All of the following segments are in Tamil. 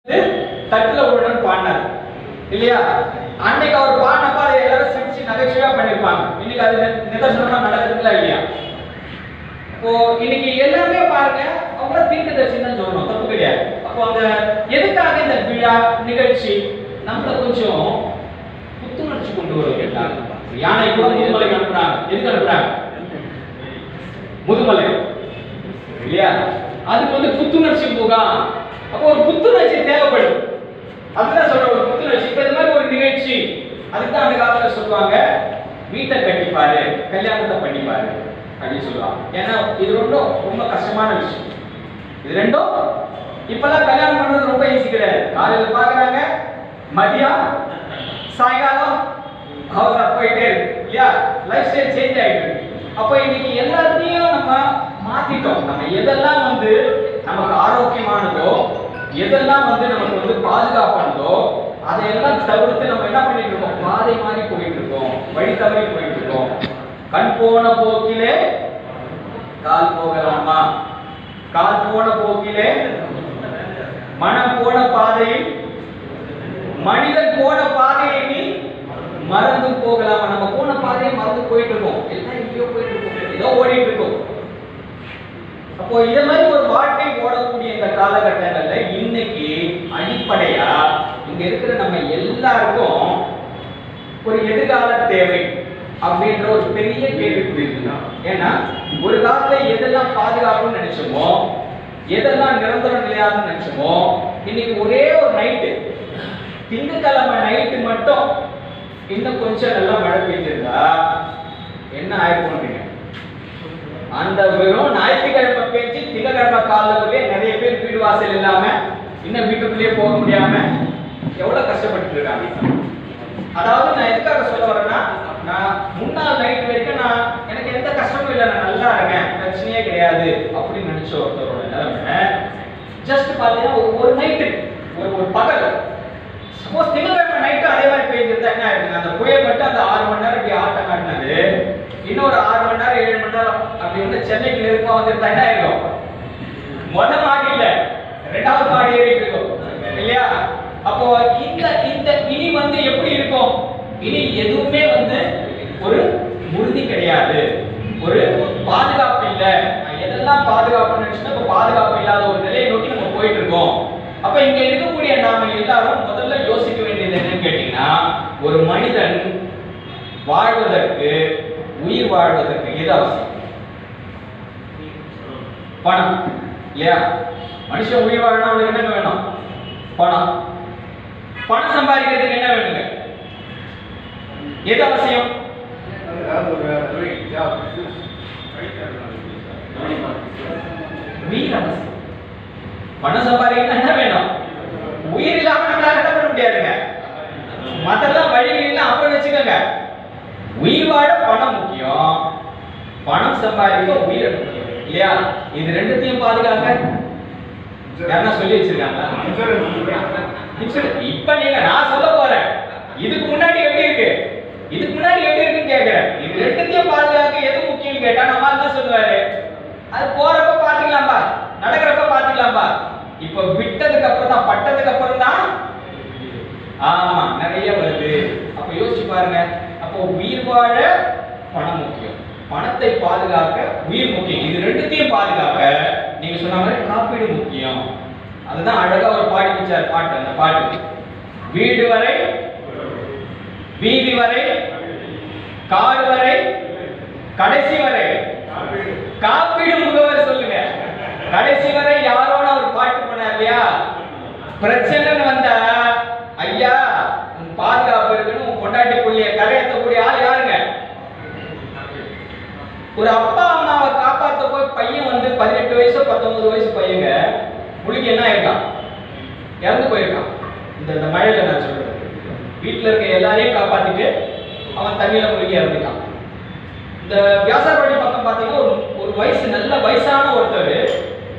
தட்டுல விடணும்னு பாடினார் இல்லையா? அன்னைக்கு அவர் பாடினப்ப அதை எல்லாரும் சிரிச்சு நகைச்சுவையா பண்ணிருப்பாங்க. இன்னைக்கு அது நிதர்சனமா நடக்குதுங்களா இல்லையா? இப்போ இன்னைக்கு எல்லாமே பாருங்க அவங்க தீர்க்கதரிசி தான் சொல்லணும், தப்பு கிடையாது. அப்போ அந்த எதுக்காக இந்த விழா நிகழ்ச்சி நம்மள கொஞ்சம் புத்துணர்ச்சி கொண்டு வரும் கேட்டாங்க. யானை கூட முதுமலைக்கு அனுப்புறாங்க. எதுக்கு அனுப்புறாங்க? முதுமலை இல்லையா? அதுக்கு வந்து புத்துணர்ச்சி முகாம். அப்போ ஒரு புத்துணர்ச்சி தேவைப்படும். அதுதான் சொல்ற ஒரு புத்துணர்ச்சி. இப்ப இந்த மாதிரி ஒரு நிகழ்ச்சி அதுக்கு தான் அந்த காலத்துல சொல்லுவாங்க, வீட்டை கட்டிப்பாரு, கல்யாணத்தை பண்ணிப்பாரு அப்படின்னு சொல்லுவாங்க. ஏன்னா இது ரொம்ப கஷ்டமான விஷயம். இது ரெண்டும் இப்பெல்லாம் கல்யாணம் பண்றது ரொம்ப ஈஸி கிடையாது. காலையில பாக்குறாங்க, மதியம் சாயங்காலம் அவங்க போயிட்டே இருக்கு இல்லையா? லைஃப் ஸ்டைல் சேஞ்ச் ஆயிட்டு இருக்கு. அப்போ இன்னைக்கு எல்லாத்தையும் நம்ம மாத்திட்டோம். நம்ம எதெல்லாம் வந்து நமக்கு ஆரோக்கியமானதோ, எதெல்லாம் வந்து நமக்கு வந்து பாதுகாப்பானதோ அதையெல்லாம் தவிர்த்து நம்ம என்ன பண்ணிட்டு இருக்கோம்? பாதை மாறி போயிட்டு இருக்கோம், வழி தவறி போயிட்டு இருக்கோம். கண் போன போக்கிலே கால் போகலாமா? கால் போன போக்கிலே மனம் போன பாதையில் மனிதன் போன பாதையை நீ மறந்து போகலாமா? நம்ம போன பாதையை மறந்து போயிட்டு இருக்கோம். எல்லாம் எங்கேயோ போயிட்டு இருக்கோம், ஏதோ ஓடிட்டு இருக்கோம். அப்போ இத மாதிரி ஒரு வாழ்க்கை ஓடக்கூடிய இந்த காலகட்டங்கள்ல இன்னைக்கு அடிப்படையா இங்க இருக்கிற நம்ம எல்லாருக்கும் ஒரு எதிர்கால தேவை அப்படின்ற ஒரு பெரிய கேள்விக்குறி இருக்குங்க. ஏன்னா ஒரு காலத்துல எதெல்லாம் பாதுகாப்புன்னு நினைச்சோமோ, எதெல்லாம் நிரந்தரம் நிலையாதுன்னு நினைச்சோமோ, இன்னைக்கு ஒரே ஒரு நைட்டு, திங்கட்கிழமை நைட்டு மட்டும் இன்னும் கொஞ்சம் நல்லா மழை பெய்ஞ்சிருந்தா என்ன ஆயிருக்கும்? அந்த வெறும் ஞாயிற்றுக்கிழமை பேச்சு திங்கட்கிழமை காலையிலே நிறைய பேர் வீடு வாசல் இல்லாம இன்னும் வீட்டுக்குள்ளேயே போக முடியாம எவ்வளவு கஷ்டப்பட்டு இருக்காங்க. அதாவது நான் எதுக்காக சொல்ல வரேன்னா, நான் முன்னாள் நைட் வரைக்கும் எனக்கு எந்த கஷ்டமும் இல்லை, நான் நல்லா இருக்கேன், பிரச்சனையே கிடையாது அப்படின்னு நினைச்ச ஒருத்தரோட நிலைமை ஜஸ்ட் பாத்தீங்கன்னா ஒரு நைட்டு ஒரு பகல், சப்போஸ் திங்கட்கிழமை நைட்டு அதே மாதிரி பெய்ஞ்சிருந்தா என்ன ஆயிருக்குங்க? அந்த புயல் மட்டும் அந்த 6 மணி நேரம் இப்படி ஆட்டம் காட்டினது இன்னொரு 6 மணி நேரம் 7 மணி நேரம் அப்படி வந்து சென்னைக்கு நெருக்கமா வந்திருந்தா என்ன ஆயிருக்கும்? முதல் மாடி இல்ல, 2வது மாடி ஏறிட்டு இருக்கும் இல்லையா? அப்போ இந்த இனி வந்து எப்படி இருக்கும்? இனி எதுவுமே வந்து ஒரு உறுதி கிடையாது, ஒரு பாதுகாப்பு இல்ல. எதெல்லாம் பாதுகாப்புன்னு நினைச்சுன்னா இப்ப பாதுகாப்பு இல்லாத ஒரு நிலையை நோக்கி நம்ம போயிட்டு இருக்கோம். அப்ப இங்க இருக்கக்கூடிய நாம எல்லாரும் முதல்ல யோசிக்க வேண்டியது என்னன்னு கேட்டீங்கன்னா, ஒரு மனிதன் வாழ்வதற்கு, உயிர் வாழ்வதற்கு எது அவசியம்? பணம் இல்லையா? மனுஷன் உயிர் வாழணும், அவனுக்கு என்ன வேணும்? பணம். பணம் சம்பாதிக்கிறதுக்கு என்ன வேணுங்க? எது அவசியம்? உயிர் அவசியம். பணம் சம்பாதிக்கணும் என்ன வேணும்? உயிர் இல்லாம நம்மளால என்ன பண்ண முடியாதுங்க. மத்தெல்லாம் வழி இல்லை, அப்புறம் வச்சுக்கோங்க. உயிர் வாழ பணம் முக்கியம், பணம் சம்பாதிக்க உயிர் முக்கியம் இல்லையா? இது ரெண்டுத்தையும் பாதுகாக்க யாரா சொல்லி வச்சிருக்காங்க? இப்ப நீங்க நான் சொல்ல போறேன், இதுக்கு முன்னாடி எப்படி இருக்கு, இதுக்கு முன்னாடி எப்படி இருக்குன்னு கேக்குறேன். இது ரெண்டுத்தையும் பாதுகாக்க எது முக்கியம் கேட்டா நம்ம என்ன சொல்லுவாரு? அது போறப்ப பாத்துக்கலாம்பா, நடக்கிறப்ப பாத்துக்கலாம்பா. இப்ப விட்டதுக்கு அப்புறம் தான், பட்டதுக்கு அப்புறம் தான் ஆமா நிறைய வருது. அப்ப யோசிச்சு பாருங்க. அப்போ உயிர் வாழ பணம் முக்கியம், பணத்தை பாதுகாக்க உயிர் முக்கியம். இது ரெண்டுத்தையும் பாதுகாக்க நீங்க சொன்ன மாதிரி காப்பீடு முக்கியம். அதுதான் அழகா ஒரு பாடி வச்சார் பாட்டு. அந்த பாட்டு, வீடு வரை வீதி வரை காடு வரை கடைசி வரை காப்பீடு முகவர் சொல்லுங்க. கடைசி வரை யாரோட ஒரு பாட்டு பண்ணார் இல்லையா? பிரச்சனைன்னு வந்தா ஐயா உன் பாதுகாப்பு இருக்குன்னு உன் கொண்டாட்டி புள்ளிய கரையத்தக்கூடிய ஆள் யாருங்க? ஒரு அப்பா அம்மாவை காப்பாற்ற போய் பையன் வந்து 18 வயசு 19 வயசு பையங்க முழுகி என்ன ஆயிருக்கான்? இறந்து போயிருக்கான். இந்த மழையில நான் சொல்றேன், வீட்டுல இருக்க எல்லாரையும் காப்பாத்திட்டு அவன் தண்ணியில முழுகி இறந்துட்டான். இந்த வியாசார்பாடி பக்கம் பாத்தீங்கன்னா ஒரு வயசு நல்ல வயசான ஒருத்தர்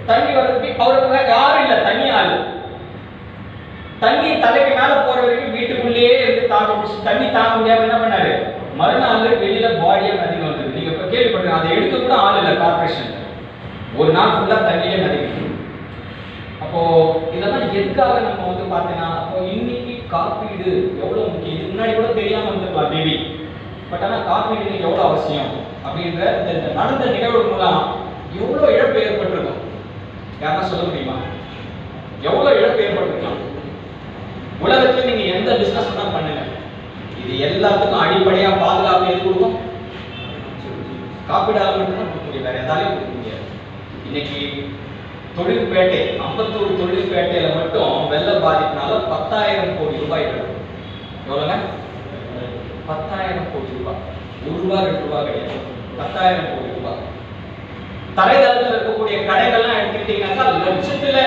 தண்ணி வர்றதுக்கு அவருக்கு யாரும் இல்ல, தண்ணி ஆளு. தண்ணி தலைக்கு மேல போற வரைக்கும் வீட்டுக்குள்ளேயே இருந்து தாங்க பிடிச்சி தண்ணி தாங்க முடியாம என்ன பண்ணாரு? மறுநாள் வெளியில பாடியா நதிக்கு வந்தது. நீங்க இப்ப கேள்விப்பட்டிருக்கீங்க, அதை எடுக்க கூட ஆள் இல்ல கார்பரேஷன். ஒரு நாள் ஃபுல்லா தண்ணியே நதிக்கு. அப்போ இதெல்லாம் எதுக்காக நம்ம வந்து பார்த்தீங்கன்னா, அப்போ இன்னைக்கு காப்பீடு எவ்வளோ முக்கியம். இதுக்கு முன்னாடி கூட தெரியாமல் இருந்திருக்கலாம் மேபி, பட் ஆனால் காப்பீடு இன்னைக்கு எவ்வளோ அவசியம் அப்படின்ற இந்த நடந்த நிகழ்வு மூலம் எவ்வளோ இழப்பு ஏற்பட்டிருக்கும் யாரா சொல்ல முடியுமா? எவ்வளோ இழப்பு ஏற்பட்டிருக்கலாம். உலகத்தில் நீங்க எந்த பிசினஸ் வேணா பண்ணுங்க, இது எல்லாத்துக்கும் அடிப்படையா பாதுகாப்பு எது கொடுக்கும்? காப்பீடாக மட்டும்தான் கொடுக்க முடியும், வேற எதாலையும் கொடுக்க முடியாது. இன்னைக்கு தொழிற்பேட்டை, அம்பத்தூர் தொழிற்பேட்டையில மட்டும் வெள்ள பாதிப்புனால 10,000 கோடி ரூபாய் இழப்பு. எவ்வளவுங்க? 10,000 கோடி ரூபாய். 1 ரூபாய் 2 ரூபாய் கிடையாது, 10,000 கோடி ரூபாய். தரைதளத்தில் இருக்கக்கூடிய கடைகள்லாம் எடுத்துக்கிட்டீங்கன்னா லட்சத்துல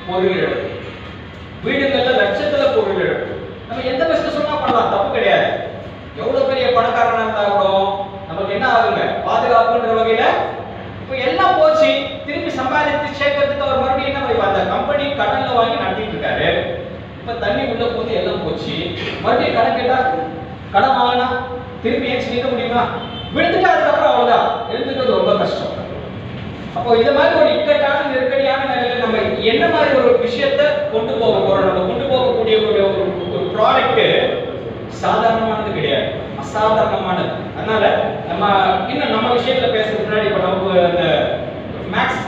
பொருள் இழப்பு, வீடுகள்ல லட்சத்துல பொருள் இழப்பு. நம்ம எந்த பிசினஸ் சொன்னா பண்ணலாம், தப்பு கிடையாது. எவ்வளவு பெரிய பணக்காரனா இருந்தா கூட நமக்கு என்ன ஆகுங்க, பாதுகாப்புன்ற வகையில இப்போ எல்லாம் போச்சு. திருப்பி சம்பாதித்து சேர்க்கறதுக்கு அவர் மறுபடியும் என்ன பண்ணி அந்த கம்பெனி கடன்ல வாங்கி நடத்திட்டு இருக்காரு. இப்ப தண்ணி உள்ள போது எல்லாம் போச்சு, மறுபடியும் கடன் கேட்டா கடன் வாங்கினா திருப்பி ஏன் நிற்க முடியுமா? விழுந்துட்டா அதுக்கப்புறம் அவ்வளவுதான், எழுந்துக்கிறது ரொம்ப கஷ்டம். அப்போ இந்த மாதிரி ஒரு இக்கட்டான நெருக்கடியான நிலையில நம்ம என்ன மாதிரி ஒரு விஷயத்தை கொண்டு போக போறோம், நம்ம கொண்டு போகக்கூடிய ஒரு ப்ராடக்ட் சாதாரணமானது கிடையாது, அசாதாரணமானது. அதனால நம்ம இன்னும் நம்ம விஷயத்துல பேசுறதுக்கு முன்னாடி இப்ப நமக்கு அந்த மேக்ஸ்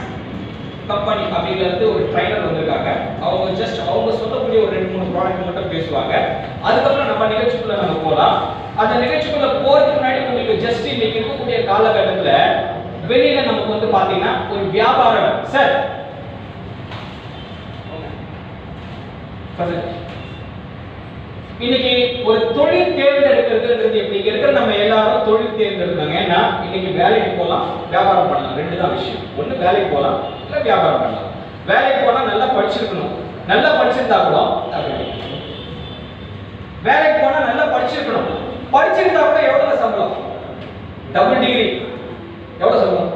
கம்பெனி அப்படிங்கிறது ஒரு ட்ரைனர் வந்திருக்காங்க. அவங்க ஜஸ்ட் அவங்க சொல்லக்கூடிய ஒரு 2-3 ப்ராடக்ட் மட்டும் பேசுவாங்க. அதுக்கப்புறம் நம்ம நிகழ்ச்சிக்குள்ள நம்ம போகலாம். அந்த நிகழ்ச்சிக்குள்ள போறதுக்கு முன்னாடி உங்களுக்கு ஜஸ்ட் இன்னைக்கு இருக்கக்கூடிய காலகட்டத்துல வெளியில நமக்கு வந்து பாத்தீங்கன்னா ஒரு வியாபாரம் சார் இன்னைக்கு ஒரு தொழில் தேர்ந்தெடுக்கிறது எப்படி இருக்கிற நம்ம எல்லாரும் தொழில் தேர்ந்தெடுக்காங்க. ஏன்னா இன்னைக்கு வேலைக்கு போகலாம், வியாபாரம் பண்ணலாம், 2 தான் விஷயம். ஒண்ணு வேலைக்கு போகலாம், இல்ல வியாபாரம் பண்ணலாம். வேலைக்கு போனா நல்லா படிச்சிருக்கணும், நல்லா படிச்சிருந்தா கூட வேலைக்கு போனா நல்லா படிச்சிருக்கணும், படிச்சிருந்தா கூட எவ்வளவு சம்பளம்? டபுள் டிகிரி எவ்வளவு சம்பளம்?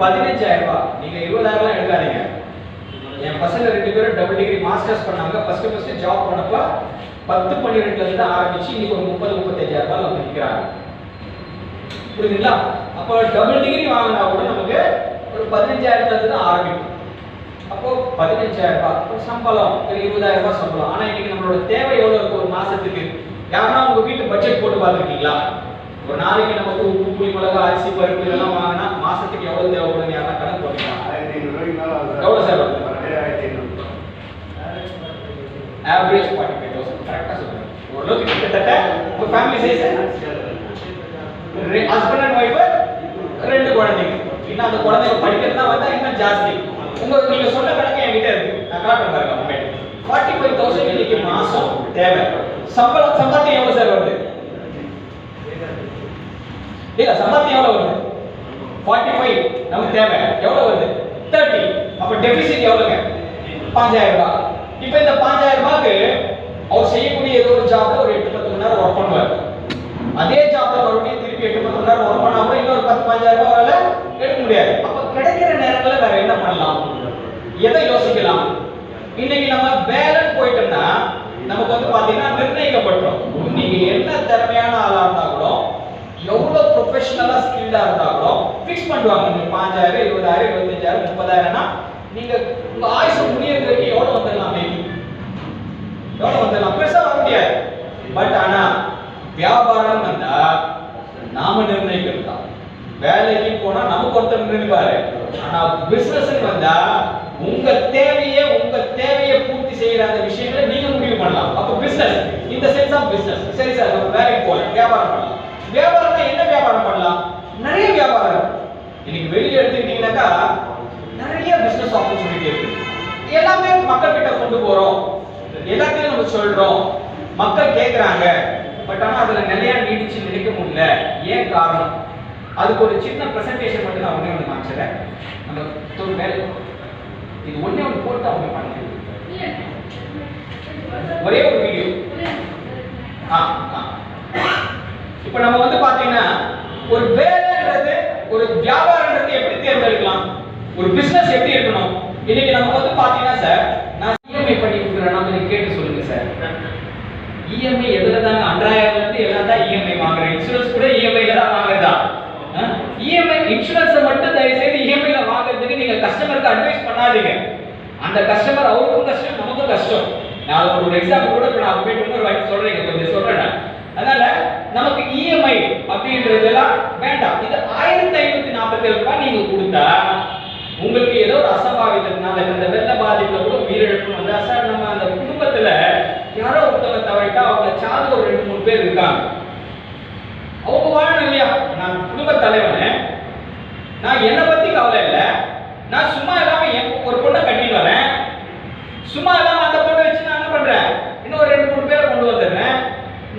15,000 ரூபாய். நீங்க 20,000 எடுக்காதீங்க. என் பசங்க 2 பேரும் டபுள் டிகிரி மாஸ்டர்ஸ் பண்ணாங்க. ஃபர்ஸ்ட் ஜாப் பண்ணப்ப 10-12ல இருந்து ஆரம்பிச்சு இன்னைக்கு ஒரு 30-35,000 ரூபாய் வந்து நிக்கிறாங்க. புரியுதுங்களா? அப்போ டபுள் டிகிரி வாங்கினா கூட நமக்கு ஒரு 15,000ல இருந்து தான் ஆரம்பிக்கும். அப்போ 15,000 ரூபாய் சம்பளம், 20,000 ரூபாய் சம்பளம். ஆனா இன்னைக்கு நம்மளோட தேவை எவ்வளவு இருக்கு ஒரு மாசத்துக்கு? யாரா உங்க வீட்டு பட்ஜெட் போட்டு பார்த்துருக்கீங்களா? ஒரு நாளைக்கு நமக்கு உப்பு, புளி, மிளகா, அரிசி, பருப்பு இதெல்லாம் வாங்கினா மாசத்துக்கு எவ்வளவு தேவைப்படுது? யாரா கணக்கு போட்டீங்களா? எவ்வளவு சார் வருது? ஆவரேஜ் 45,000. கரெக்டா சொல்றேன். ஓரளவுக்கு கிட்டத்தட்ட உங்க family size husband and wife 2 குழந்தைங்க. இன்னும் அந்த குழந்தைங்க படிக்கிறதா வந்தா இன்னும் ஜாஸ்தி. நீங்க சொன்ன கணக்கு என்கிட்ட இருக்கு, நான் காட்டுறேன் பாருங்க. முன்னாடி 45,000 இன்னைக்கு மாசம் தேவை. சம்பாத்தியம் எவ்வளவு சார் வருது? இல்ல சம்பாத்தியம் எவ்வளவு வருது? 45 நமக்கு தேவை எவ்வளவு வருது? 30. அப்ப டெபிசிட் எவ்வளவுங்க? 5,000 ரூபாய். இப்போ இந்த 5,000 ரூபாய்க்கு அவர் செய்யக்கூடிய ஏதோ ஒரு ஜாப்ல ஒரு 8-10 மணி நேரம் ஒர்க் பண்ணுவார். அதே ஜாப்ல மறுபடியும் திருப்பி 8-10 மணி நேரம் ஒர்க் பண்ணா கூட இன்னொரு 10-15,000 ரூபாய் வரல எடுக்க முடியாது. அப்ப கிடைக்கிற நேரத்துல வேற என்ன பண்ணலாம், எதை யோசிக்கலாம்? இன்னைக்கு நம்ம வேலைக்கு போயிட்டோம்னா நமக்கு வந்து பாத்தீங்கன்னா நிர்ணயிக்கப்பட்டோம். நீங்க என்ன திறமையான ஆளா இருந்தா கூட, எவ்வளவு ப்ரொஃபஷனலா ஸ்கில்டா இருந்தா கூட ஃபிக்ஸ் பண்ணுவாங்க. நீங்க 5,000, 20,000, 25,000, 30,000னா நீங்க உங்க ஆயுசு முடியறதுக்கு எவ்வளவு வந்துடலாம்? எவ்வளவு வந்துடலாம்? பெருசா வர முடியாது. பட் ஆனா வியாபாரம் வந்தா நாம நிர்ணயிக்கிறது தான். வேலைக்கு போனா நமக்கு ஒருத்தர் நிர்ணயிப்பாரு. ஆனா பிசினஸ் வந்தா உங்க தேவையை பூர்த்தி செய்யற அந்த விஷயங்களை நீங்க முடிவு பண்ணலாம். அப்ப பிசினஸ் இந்த சென்ஸ் ஆஃப் பிசினஸ். சரி சார், நம்ம வேலைக்கு போல வியாபாரம் பண்ணலாம். வியாபாரம்னா என்ன வியாபாரம் பண்ணலாம்? நிறைய வியாபாரம். இன்னைக்கு வெளியில எடுத்துக்கிட்டீங்கன்னாக்கா நிறைய பிசினஸ் ஆப்பர்ச்சுனிட்டி இருக்கு. எல்லாமே மக்கள் கிட்ட கொண்டு போறோம், எல்லாத்தையும் நம்ம சொல்றோம், மக்கள் கேட்கறாங்க. பட் ஆனா அதுல நிறைய நீடிச்சு நினைக்க முடியல. ஏன் காரணம்? அதுக்கு ஒரு சின்ன பிரசன்டேஷன் மட்டும் நான் ஒண்ணே ஒன்று காமிச்சிடுறேன். நம்ம ஒரு வேலை இது ஒண்ணே ஒன்று போட்டு அவங்க பண்ணுங்க. ஒரே ஒரு வீடியோ. இப்ப நம்ம வந்து பாத்தீங்கன்னா ஒரு வேலைன்றது, ஒரு வியாபாரம்ன்றது எப்படி தேர்ந்தெடுக்கலாம், ஒரு பிசினஸ் எப்படி இருக்கணும்? இன்னைக்கு நம்ம வந்து பாத்தீங்கன்னா சார், நான் இஎம்ஐ பண்ணி கொடுக்குறேன்னா கொஞ்சம் கேட்டு சொல்லுங்க சார். இஎம்ஐ எதுல தாங்க? அன்றாயிரம்ல இருந்து எல்லாம் தான் இஎம்ஐ வாங்குறேன். இன்சூரன்ஸ் கூட இஎம்ஐல தான் வாங்குறதா? இஎம்ஐ இன்சூரன்ஸ் மட்டும் தயவு செய்து இஎம்ஐல வாங்குறதுக்கு நீங்க கஸ்டமருக்கு அட்வைஸ் பண்ணாதீங்க. அந்த கஸ்டமர் அவருக்கும் கஷ்டம், நமக்கும் கஷ்டம். நான் ஒரு எக்ஸாம்பிள் கூட இப்ப நான் போயிட்டு இன்னொரு வாட்டி சொல்றேன், கொஞ்சம் சொல்றேன். அதனால நமக்கு இஎம்ஐ அப்படின்றதெல்லாம் வேண்டாம். இது 1547 ரூபாய் நீங்க கொடுத்தா உங்களுக்கு ஏதோ ஒரு அசம்பாவிதத்தினால இந்த வெள்ள பாதிப்புல கூட உயிரிழப்பு வந்து சார் நம்ம அந்த குடும்பத்துல யாரோ ஒருத்தவங்க தவறிட்டா அவங்க சார்ந்த ஒரு 2-3 பேர் இருக்காங்க, அவங்க வாழணும் இல்லையா? நான் குடும்ப தலைவனே, நான் என்னை பத்தி கவலை இல்லை, நான் சும்மா இல்லாம ஒரு பொண்ணை கட்டிட்டு வரேன், சும்மா இல்லாம அந்த பொண்ணை வச்சு நான் என்ன பண்றேன், இன்னும் ஒரு 2-3 பேரை கொண்டு வந்துடுறேன்.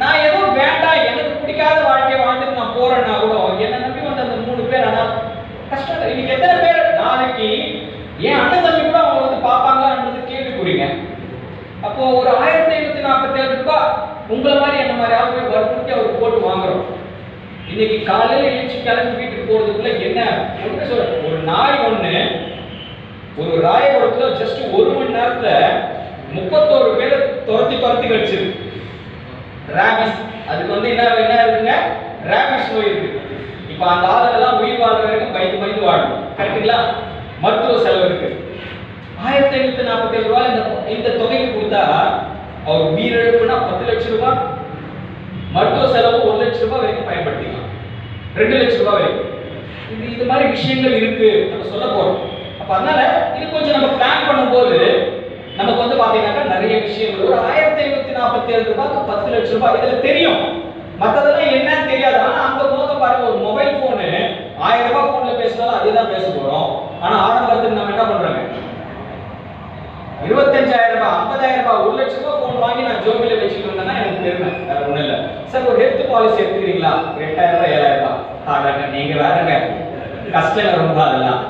நான் ஏதோ வேண்டாம் எனக்கு பிடிக்காத வாழ்க்கையை வாழ்ந்துட்டு நான் போறேன்னா கூட என்னை நம்பி வந்து அந்த 3 பேர் ஆனா கஷ்டம். இன்னைக்கு எத்தனை பேர் நாளைக்கு என் அண்ணன் தம்பி கூட அவங்க வந்து பார்ப்பாங்களான்றது கேள்விக்குறீங்க. அப்போ ஒரு 1547 ரூபாய் உங்களை மாதிரி என்ன மாதிரி ஆளுங்க வற்புறுத்தி அவருக்கு போட்டு வாங்குறோம். இன்னைக்கு காலையில எழுச்சி கிளம்பி வீட்டுக்கு போறதுக்குள்ள என்ன சொல்ற, ஒரு நாய் ஒண்ணு ஒரு ராயபுரத்துல ஜஸ்ட் 1 மணி நேரத்துல 31 பேரை துரத்தி கடிச்சிருக்கு. ராபிஸ், அதுக்கு வந்து என்ன இருக்குங்க, ராபிஸ் நோய் இருக்கு. இப்ப அந்த ஆளுங்கெல்லாம் உயிர் வாழ்ற வரைக்கும் பயந்து வாழணும், கரெக்டுங்களா? மருத்துவ செலவு இருக்கு. 1547 ரூபாய் இந்த தொகைக்கு கொடுத்தா அவர் உயிரிழப்புனா 10 லட்சம் ரூபாய், மருத்துவ செலவு 1 லட்சம் ரூபாய் வரைக்கும் பயன்படுத்திக்கலாம், 2 லட்சம் ரூபாய் வரைக்கும். இது மாதிரி விஷயங்கள் இருக்கு நம்ம சொல்ல போறோம். அப்ப அதனால இது கொஞ்சம் நம்ம பிளான் பண்ணும்போது நமக்கு வந்து பாத்தீங்கன்னா நிறைய விஷயங்கள், ஒரு 1547 ரூபாய்க்கு 10 லட்சம் ரூபாய் இதுல தெரியும், மத்ததெல்லாம் என்னன்னு தெரியாது. ஆனா அங்க போக பாருங்க, ஒரு மொபைல் போனு 1000 ரூபாய் போன்ல பேசினாலும் அதேதான் பேச போறோம். ஆனா ஆடம்பரத்துக்கு நம்ம என்ன பண்றோங்க, 25,000 ரூபாய் 50,000 ரூபாய் 1 லட்சம் ரூபாய் போன் வாங்கி நான் ஜோபில வச்சுட்டு வந்தேன்னா எனக்கு பெருமை, வேற ஒண்ணும் இல்ல. சார் ஒரு ஹெல்த் பாலிசி எடுத்துக்கிறீங்களா, 8,000 ரூபாய் 7,000 ரூபாய். ஆடாங்க நீங்க வேறங்க, கஷ்டம் ரொம்ப. அதெல்லாம்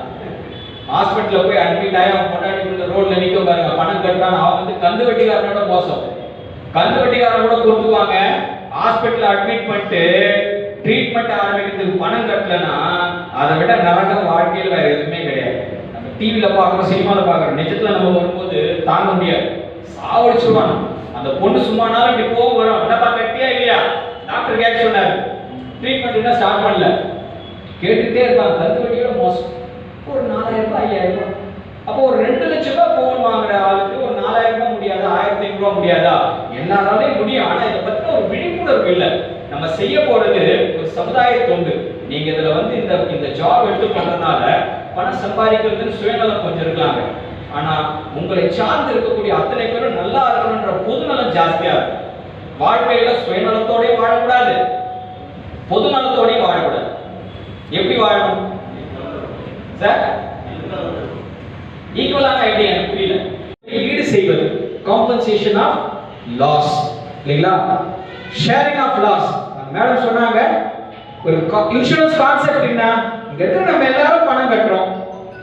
ஹாஸ்பிட்டல்ல போய் அட்மிட் ஆகி அவன் கொண்டாடி ரோட்ல நிக்க பாருங்க, பணம் கட்டுறான், அவன் வந்து கந்து வட்டிக்காரனோட மோசம். கந்து வட்டிக்காரனோட கொடுத்துவாங்க, ஹாஸ்பிட்டல் அட்மிட் பண்ணிட்டு ட்ரீட்மெண்ட் ஆரம்பிக்கிறதுக்கு பணம் கட்டலன்னா அதை விட நரக வாழ்க்கையில் வேற எதுவுமே கிடையாது. நம்ம டிவியில பாக்குறோம், சினிமால பாக்குறோம், நிஜத்துல நம்ம வரும்போது தாங்க முடியாது, சாவடிச்சுடுவான். அந்த பொண்ணு சும்மானாலும் இப்படி போக வரும், என்னப்பா கட்டியா இல்லையா, டாக்டர் கேட்க சொன்னாரு, ட்ரீட்மெண்ட் என்ன ஸ்டார்ட் பண்ணல, கேட்டுட்டே இருப்பாங்க. கந்து வட்டியோட மோசம். ஒரு 4,000 ரூபாய் 5,000 ரூபாய். அப்போ ஒரு 2 லட்சம் ரூபாய் போன் வாங்குற ஆளுக்கு ஒரு 4,000 ரூபாய் முடியாதா, 1,500 ரூபாய் முடியாதா? எல்லாராலையும் முடியும். ஆனா இதை பத்தி ஒரு விழிப்புணர்வு இல்லை. நம்ம செய்ய போறது ஒரு சமுதாய தொண்டு. நீங்க இதுல வந்து இந்த ஜாப் எடுத்து பண்றதுனால பணம் சம்பாதிக்கிறதுன்னு சுயநலம் கொஞ்சம் இருக்கலாங்க. ஆனா உங்களை சார்ந்து இருக்கக்கூடிய அத்தனை பேரும் நல்லா இருக்கணும்ன்ற பொதுநலம் ஜாஸ்தியா இருக்கும். வாழ்க்கையில சுயநலத்தோடய வாழக்கூடாது, பொதுநலத்தோடய வாழக்கூடாது. எப்படி வாழணும் சார்? ஈக்குவலான ஐடியா எனக்கு புரியல. ஈடு செய்வது, காம்பன்சேஷன் ஆஃப் லாஸ் இல்லைங்களா, ஷேரிங் ஆஃப் லாஸ். மேடம் சொன்னாங்க ஒரு இன்சூரன்ஸ் கான்செப்ட் என்ன, இங்க இருந்து நம்ம எல்லாரும் பணம் கட்டுறோம்,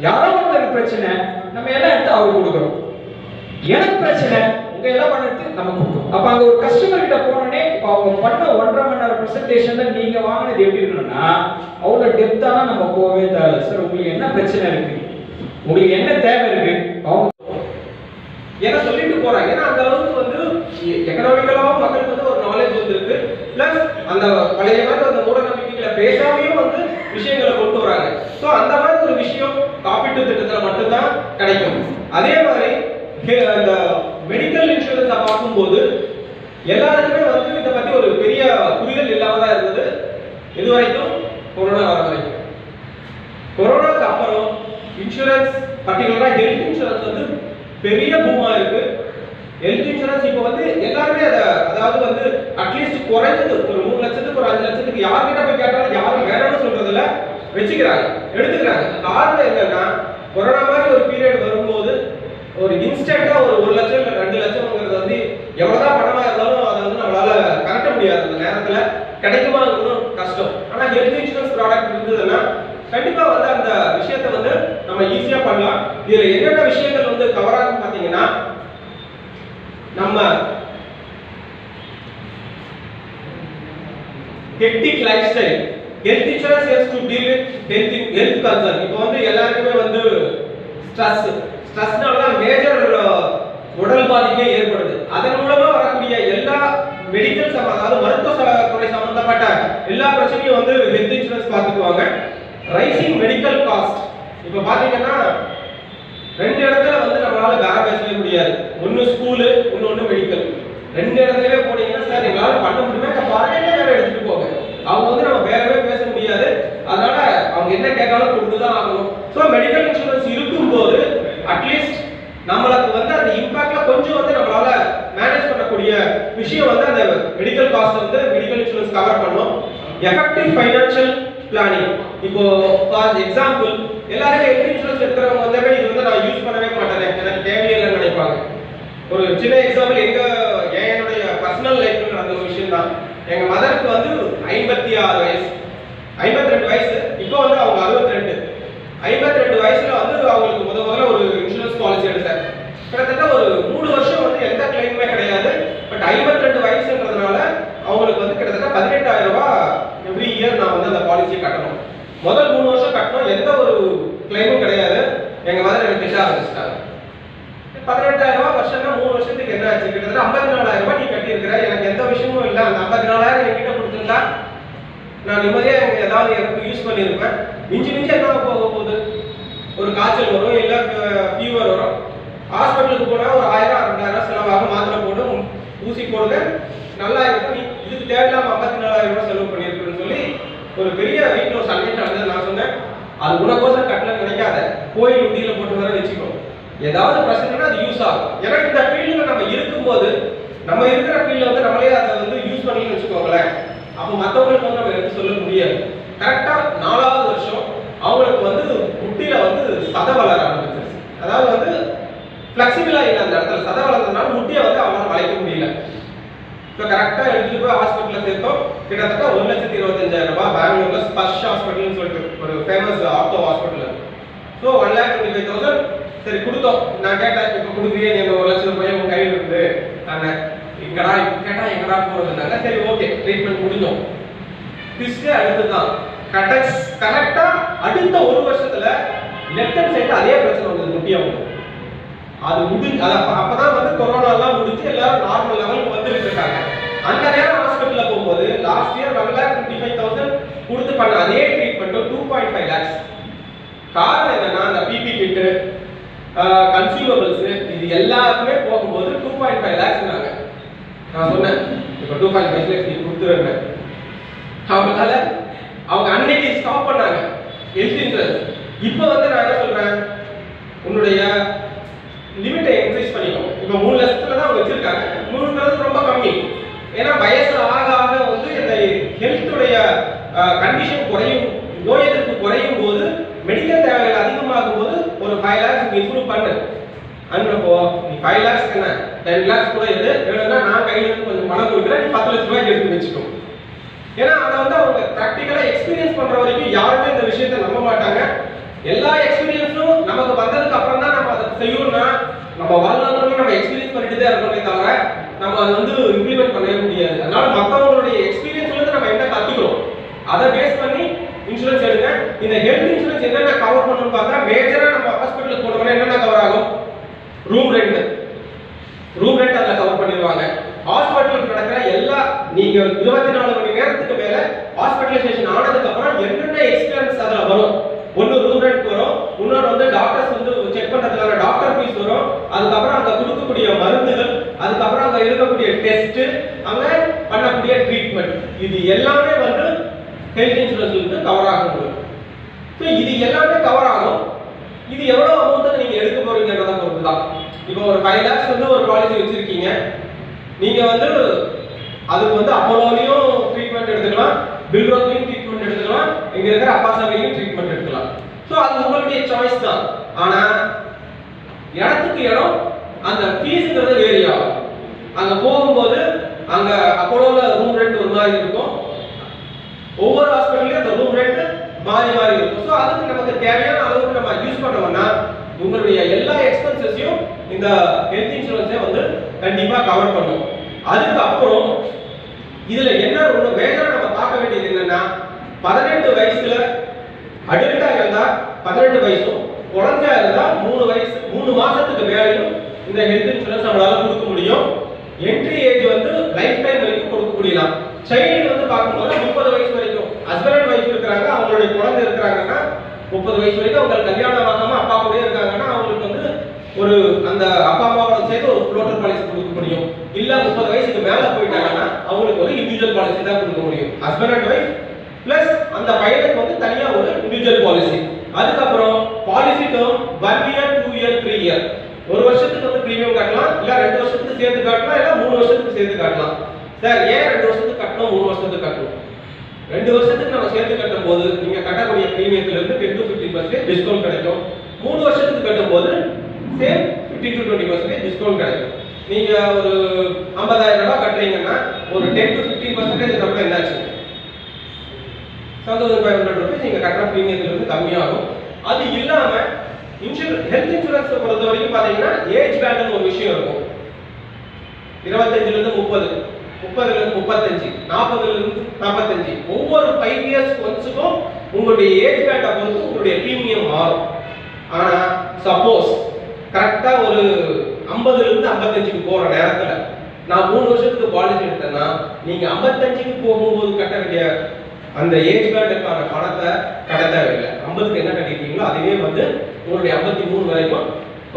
யாரோ ஒருத்தருக்கு பிரச்சனை நம்ம எல்லாம் எடுத்து அவருக்கு கொடுக்குறோம், எனக்கு பிரச்சனை உங்க எல்லாம் பண்ணிட்டு நம்ம கொடுக்குறோம். அப்ப அங்க ஒரு கஸ்டமர் கிட்ட போனோடனே அவங்க பண்ண 1.5 மணி நேரம் பிரசன்டேஷன்ல நீங்க வாங்கினது எப்படி இருக்கணும்னா அவ்வளவு டெப்தானா நம்ம போகவே தேவை. சார் உங்களுக்கு என்ன பிரச்சனை இருக்கு, உங்களுக்கு என்ன தேவை இருக்கு, அவங்க ஏன்னா சொல்லிட்டு போறாங்க. ஏன்னா அந்த அளவுக்கு வந்து எக்கனாமிக்கலாவும் மக்களுக்கு வந்து ஒரு நாலேஜ் வந்துருக்கு. பிளஸ் அந்த பழைய மாதிரி அந்த மூட நம்பிக்கைகளை பேசாமையும் வந்து விஷயங்களை கொண்டு வராங்க. ஸோ அந்த மாதிரி ஒரு விஷயம் காப்பீட்டு திட்டத்தில் மட்டும்தான் கிடைக்கும். அதே மாதிரி அந்த மெடிக்கல் இன்சூரன்ஸை பார்க்கும்போது எல்லாருக்குமே வந்து இதை பத்தி ஒரு பெரிய புரிதல் இல்லாம தான் இருந்தது இது வரைக்கும், கொரோனா வர வரைக்கும். கொரோனாக்கு அப்புறம் இன்சூரன்ஸ் பர்டிகுலரா ஹெல்த் இன்சூரன்ஸ் வந்து பெரிய பூமா இருக்கு. ஹெல்த் இன்சூரன்ஸ் இப்போ வந்து எல்லாருமே அதாவது வந்து அட்லீஸ்ட் குறைஞ்சது ஒரு 3 லட்சத்துக்கு ஒரு 5 லட்சத்துக்கு யார்கிட்ட போய் கேட்டாலும் யாரும் வேணும்னு சொல்றதுல வச்சுக்கிறாங்க, எடுத்துக்கிறாங்க. காரணம் என்னன்னா கொரோனா மாதிரி ஒரு பீரியட் வரும்போது ஒரு இன்ஸ்டன்டா ஒரு 1 லட்சம் இல்லை 2 லட்சம்ங்கிறது வந்து எவ்வளவுதான் பணமா இருந்தாலும் அதை வந்து நம்மளால கரெக்ட முடியாது, அந்த நேரத்துல கிடைக்குமாங்கிறது கஷ்டம். ஆனா ஹெல்த் இன்சூரன்ஸ் ப்ராடக்ட் இருந்ததுன்னா கண்டிப்பா வந்து அந்த விஷயத்தை வந்து நம்ம ஈஸியா பண்ணலாம். இதுல என்னென்ன விஷயங்கள் வந்து கவர் ஆகும் பாத்தீங்கன்னா, நம்ம hectic life style, health insurance has to deal with health concern. இப்போ வந்து எல்லாருக்குமே வந்து ஸ்ட்ரெஸ்னால தான் மேஜர் உடல் பாதிப்பே ஏற்படுது. அதன் மூலமா வரக்கூடிய எல்லா மெடிக்கல் அதாவது மருத்துவ துறை சம்பந்தப்பட்ட எல்லா பிரச்சனையும் வந்து ஹெல்த் இன்சூரன்ஸ் பார்த்துக்குவாங்க. ரைசிங் மெடிக்கல் காஸ்ட், இப்போ பாத்தீங்கன்னா ரெண்டு இடத்துல வந்து நம்மளால வேற பேசவே முடியாது. ஒன்னு ஸ்கூலு, இன்னொன்னு மெடிக்கல். ரெண்டு இடத்துலயே போனீங்கன்னா சார் எங்களால பண்ண முடியுமா, பாருங்க வேற எடுத்துட்டு போங்க. அவங்க வந்து நம்ம வேறவே பேச முடியாது. அதனால அவங்க என்ன கேட்டாலும் கொடுத்துதான் ஆகணும். ஸோ மெடிக்கல் இன்சூரன்ஸ் இருக்கும்போது அட்லீஸ்ட் நம்மளுக்கு வந்து அந்த இம்பாக்ட்ல கொஞ்சம் வந்து நம்மளால மேனேஜ் பண்ணக்கூடிய விஷயம் வந்து அந்த மெடிக்கல் காஸ்ட் வந்து மெடிக்கல் இன்சூரன்ஸ் கவர் பண்ணும். Effective financial planning. இப்போ ஃபார் எக்ஸாம்பிள் எல்லாரும் ஹெல்த் இன்சூரன்ஸ் எடுக்கிறவங்க வந்து இது வந்து நான் யூஸ் பண்ணவே மாட்டேன், எனக்கு தேவையில்லைன்னு நினைப்பாங்க. ஒரு சின்ன எக்ஸாம்பிள் என்னுடைய பர்சனல் லைஃப்ல நடந்த ஒரு விஷயம் தான். எங்க மதருக்கு வந்து 56 வயசு, 52 வயசு. இப்போ வந்து அவங்க 62. 52 வயசுல வந்து அவங்களுக்கு முதல்ல ஒரு இன்சூரன்ஸ் பாலிசி எடுத்தேன். கிட்டத்தட்ட ஒரு 3 வருஷம் வந்து எந்த கிளைமுமே கிடையாது. பட் 52 வயசுன்றதுனால அவங்களுக்கு வந்து கிட்டத்தட்ட 18,000 ரூபாய் எவ்ரி இயர் நான் வந்து அந்த பாலிசியை கட்டணும். முதல் 3 வருஷம் கட்டணும், எந்த ஒரு கிளைமும் கிடையாது. எங்க மதர் எனக்கு திட்ட ஆரம்பிச்சிட்டாங்க. 18,000 ரூபாய் வருஷம்னா 3 வருஷத்துக்கு என்ன ஆச்சு? கிட்டத்தட்ட 54,000 ரூபாய் நீ கட்டி இருக்கிற, எனக்கு எந்த விஷயமும் இல்லை. அந்த 54,000 என்கிட்ட கொடுத்துருந்தா நான் நிம்மதியா ஏதாவது எனக்கு யூஸ் பண்ணியிருப்பேன். மிஞ்சி என்ன போக போகுது? ஒரு காய்ச்சல் வரும், இல்லை ஃபீவர் வரும், ஹாஸ்பிட்டலுக்கு போனால் ஒரு 1000 2000 செலவாகும். மாத்திரை போட்டு ஊசி போடுங்க, நல்லா இருக்கும். நீ இதுக்கு தேவையில்லாம 54,000 ரூபாய் செலவு பண்ணியிருக்குன்னு சொல்லி ஒரு பெரிய வீட்டில் ஒரு சண்டை நடந்தது. நான் சொன்னேன், அது உனக்கோசம் கட்டலன்னு நினைக்காத, கோயில் உண்டியில போட்டு வர வச்சுக்கோ, ஏதாவது பிரச்சனைனா அது யூஸ் ஆகும். ஏன்னா இந்த ஃபீல்டுல நம்ம இருக்கும்போது நம்ம இருக்கிற ஃபீல்ட்ல வந்து நம்மளே அதை வந்து யூஸ் பண்ணி வச்சுக்கோங்களேன். அப்போ மற்றவங்களுக்கு வந்து நம்ம எடுத்து சொல்ல முடியாது. கரெக்டா 4வது வருஷம் அவங்களுக்கு வந்து முட்டியில வந்து சதை வளர ஆரம்பிச்சிருச்சு. அதாவது வந்து ஃபிளெக்சிபிளா இல்லை, அந்த இடத்துல சதை வளர்ந்ததுனால முட்டியை வந்து அவங்களால வளைக்க முடியல. ஸோ கரெக்டா எடுத்துட்டு போய் ஹாஸ்பிட்டல்ல சேர்த்தோம். கிட்டத்தட்ட 1,25,000 ரூபாய். பெங்களூர்ல ஸ்பர்ஷ் ஹாஸ்பிட்டல்னு சொல்லிட்டு ஒரு ஃபேமஸ் ஆர்த்தோ ஹாஸ்பிட்டல். ஸோ 1,25,000 சரி கொடுத்தோம். நான் கேட்டேன், இப்போ கொடுக்குறியே நீ 1,00,000 ரூபாய் உங்க கையில் இருக்குது தானே, எங்கடா கேட்டா எங்கடா போறதுனால சரி ஓகே ட்ரீட்மெண்ட் முடிஞ்சோம். ட்விஸ்டே அடுத்துதான். கரெக்டா அடுத்த ஒரு வருஷத்துல லெஃப்ட் ஹேண்ட் சைடுல அதே பிரச்சனை வந்தது, முட்டியாகும். அது அப்பதான் வந்து கொரோனா எல்லாம் முடிஞ்சு எல்லாரும் நார்மல் லெவலுக்கு வந்துட்டு இருக்காங்க. அந்த நேரம் ஹாஸ்பிட்டல்ல போகும்போது லாஸ்ட் இயர் 1,25,000 கொடுத்து பண்ண அதே ட்ரீட்மெண்ட் 2.5 lakhs. காரணம் என்னன்னா அந்த பிபி கிட், கன்சியூமபிள்ஸ் இது எல்லாருமே போகும்போது 2.5 lakhs. நான் சொன்னேன் இப்போ 2.5 lakhs நீ கொடுத்துருங்க. அவங்களால அவங்க அன்னைக்கு ஸ்டாப் பண்ணாங்க ஹெல்த் இன்சூரன்ஸ். இப்போ வந்து நான் என்ன சொல்றேன், உன்னுடைய லிமிட்டை இன்க்ரீஸ் பண்ணிக்கணும். இப்போ 3 லட்சத்துல தான் அவங்க வச்சிருக்காங்க. 3ன்றது ரொம்ப கம்மி. ஏன்னா வயசு ஆக ஆக வந்து இந்த ஹெல்த்துடைய கண்டிஷன் குறையும், நோய் எதிர்ப்பு குறையும் போது மெடிக்கல் தேவைகள் அதிகமாகும் போது ஒரு 5 lakhs இம்ப்ரூவ் பண்ணு. அனுப்போ நீ 5 lakhs என்ன 10 lakhs கூட எது வேணும்னா நான் கையில இருந்து கொஞ்சம் பணம் கொடுக்குறேன், நீ 10 லட்சம் ரூபாய்க்கு எடுத்து வச்சுக்கோ. ஏன்னா அதை வந்து அவங்க ப்ராக்டிக்கலா எக்ஸ்பீரியன்ஸ் பண்ற வரைக்கும் யாருமே இந்த விஷயத்தை நம்ப மாட்டாங்க. எல்லா எக்ஸ்பீரியன்ஸும் நமக்கு வந்ததுக்கு அப்புறம் தான் நம்ம அதை செய்யணும்னா நம்ம வாழ்நாளுமே நம்ம எக்ஸ்பீரியன்ஸ் பண்ணிட்டு தான் இருக்கணுமே தவிர நம்ம அதை வந்து இம்ப்ளிமெண்ட் பண்ணவே முடியாது. அதனால மற்றவங்களுடைய எக்ஸ்பீரியன்ஸ்ல இருந்து நம்ம என்ன கத்துக்கிறோம் அதை பேஸ் பண்ணி இன்சூரன்ஸ் எடுங்க. இந்த ஹெல்த் இன்சூரன்ஸ் என்னென்ன கவர் பண்ணணும்னு பார்த்தா மேஜரா நம்ம ஹாஸ்பிட்டலுக்கு போனோம்னா என்னென்ன கவர் ஆகும்? ரூம் ரெண்ட் அதுல கவர் பண்ணிடுவாங்க. ஹாஸ்பிட்டலுக்கு நடக்கிற எல்லா நீங்க 24 மணி நேரத்துக்கு மேல ஹாஸ்பிட்டலைசேஷன் ஆனதுக்கு அப்புறம் என்னென்ன எக்ஸ்பென்ஸ் அதுல வரும்? ஒன்னு ரூம் ரெண்ட் வரும், இன்னொரு வந்து டாக்டர்ஸ் வந்து செக் பண்றதுக்கான டாக்டர் ஃபீஸ் வரும், அதுக்கப்புறம் அங்க கொடுக்கக்கூடிய மருந்துகள், அதுக்கப்புறம் அங்க இருக்கக்கூடிய டெஸ்ட், அங்க பண்ணக்கூடிய ட்ரீட்மெண்ட், இது எல்லாமே வந்து ஹெல்த் இன்சூரன்ஸ்ல கவர் ஆகும். ஸோ இது எல்லாமே கவர் ஆகும். இது எவ்வளவு அமௌண்ட் நீங்க எடுக்க போறீங்கன்றத பொறுத்து தான். இப்போ ஒரு 5 lakhs வந்து ஒரு பாலிசி வச்சிருக்கீங்க, நீங்க வந்து அதுக்கு வந்து அப்போலோலையும் ட்ரீட்மெண்ட் எடுத்துக்கலாம், பில்ரோத்லையும் ட்ரீட்மெண்ட் எடுத்துக்கலாம், இங்க இருக்கிற அப்பாசாவிலையும் ட்ரீட்மெண்ட் எடுத்துக்கலாம். ஸோ அது உங்களுடைய சாய்ஸ் தான். ஆனா இடத்துக்கு இடம் அந்த ஃபீஸ்ங்கிறது வேரி ஆகும். அங்க போகும்போது அங்க அப்போலோல ரூம் ரெண்ட் ஒரு மாதிரி இருக்கும், ஒவ்வொரு ஹாஸ்பிட்டல்லையும் அந்த ரூம் ரெண்ட் மாறி மாறி இருக்கும். ஸோ அதுக்கு நமக்கு தேவையான அளவுக்கு நம்ம யூஸ் பண்ணோம்னா உங்களுடைய எல்லா எக்ஸ்பென்சஸையும் இந்த ஹெல்த் இன்சூரன்ஸே வந்து கண்டிப்பா கவர் பண்ணும். அதுக்கப்புறம் இதுல என்ன ரொம்ப மேஜரா நம்ம பார்க்க வேண்டியது என்னன்னா 18 வயசுல அடல்ட்டா இருந்தா 18 வயசும், குழந்தையா இருந்தா 3 மாசத்துக்கு மேலையும் இந்த ஹெல்த் இன்சூரன்ஸ் நம்மளால கொடுக்க முடியும். என்ட்ரி ஏஜ் வந்து லைஃப் டைம் வரைக்கும் கொடுக்க முடியலாம். சைல்டு வந்து பார்க்கும்போது 30 வயசு வரைக்கும் ஹஸ்பண்ட் அண்ட் ஒய்ஃப் இருக்கிறாங்க, அவங்களுடைய குழந்தை இருக்கிறாங்கன்னா 30 வயசு வரைக்கும் அவங்க கல்யாணம் ஆகாம அப்பா கூட இருக்காங்கன்னா அவங்களுக்கு வந்து ஒரு அந்த அப்பா அம்மாவோட சேர்த்து ஒரு ஃப்ளோட்டர் பாலிசி கொடுக்க முடியும். இல்ல 30 வயசுக்கு மேல போயிட்டாங்கன்னா அவங்களுக்கு ஒரு இண்டிவிஜுவல் பாலிசி தான் கொடுக்க முடியும். ஹஸ்பண்ட் அண்ட் ஒய்ஃப் பிளஸ் அந்த பையனுக்கு வந்து தனியா ஒரு இண்டிவிஜுவல் பாலிசி. அதுக்கப்புறம் policy term 1 year 2 year 3 year. ஒரு வருஷத்துக்கு வந்து பிரீமியம் கட்டலாம், இல்ல 2 வருஷத்துக்கு சேர்த்து கட்டலாம், இல்ல 3 வருஷத்துக்கு சேர்த்து கட்டலாம். சார் ஏன் 2 வருஷத்துக்கு கட்டணும் 3 வருஷத்துக்கு கட்டணும்? 2 வருஷத்துக்கு நம்ம சேர்த்து கட்டும் போது நீங்க கட்டக்கூடிய பிரீமியத்துல இருந்து 10 to 15% டிஸ்கவுண்ட் கிடைக்கும். 3 வருஷத்துக்கு கட்டும் போது சேம் 15 to 20% டிஸ்கவுண்ட் கிடைக்கும். நீங்க ஒரு 50,000 ரூபாய் கட்டுறீங்கன்னா ஒரு 10 to 15% நம்ம என்னாச்சு 7500 ரூபாய் நீங்க கட்டுற பிரீமியத்துல இருந்து கம்மியாகும். அது இல்லாம ஹெல்த் இன்சூரன்ஸ் பொறுத்த வரைக்கும் பாத்தீங்கன்னா ஏஜ் பேண்ட்னு ஒரு விஷயம் இருக்கும். 25ல இருந்து 30, 30ல இருந்து 35, 40ல இருந்து 45. ஒவ்வொரு 5 இயர்ஸ் ஒன்ஸுக்கும் உங்களுடைய ஏஜ் பேண்டை பொறுத்து உங்களுடைய பிரீமியம் மாறும். ஆனா சப்போஸ் கரெக்டா ஒரு 50ல இருந்து 55க்கு போற நேரத்துல நான் 3 வருஷத்துக்கு பாலிசி எடுத்தேன்னா நீங்க 55க்கு போகும்போது கட்ட வேண்டிய அந்த ஏஜ் பேண்டுக்கான பணத்தை கட்ட தேவையில்லை. 50க்கு என்ன கட்டிட்டீங்களோ அதுவே வந்து உங்களுடைய 53 வரைக்கும்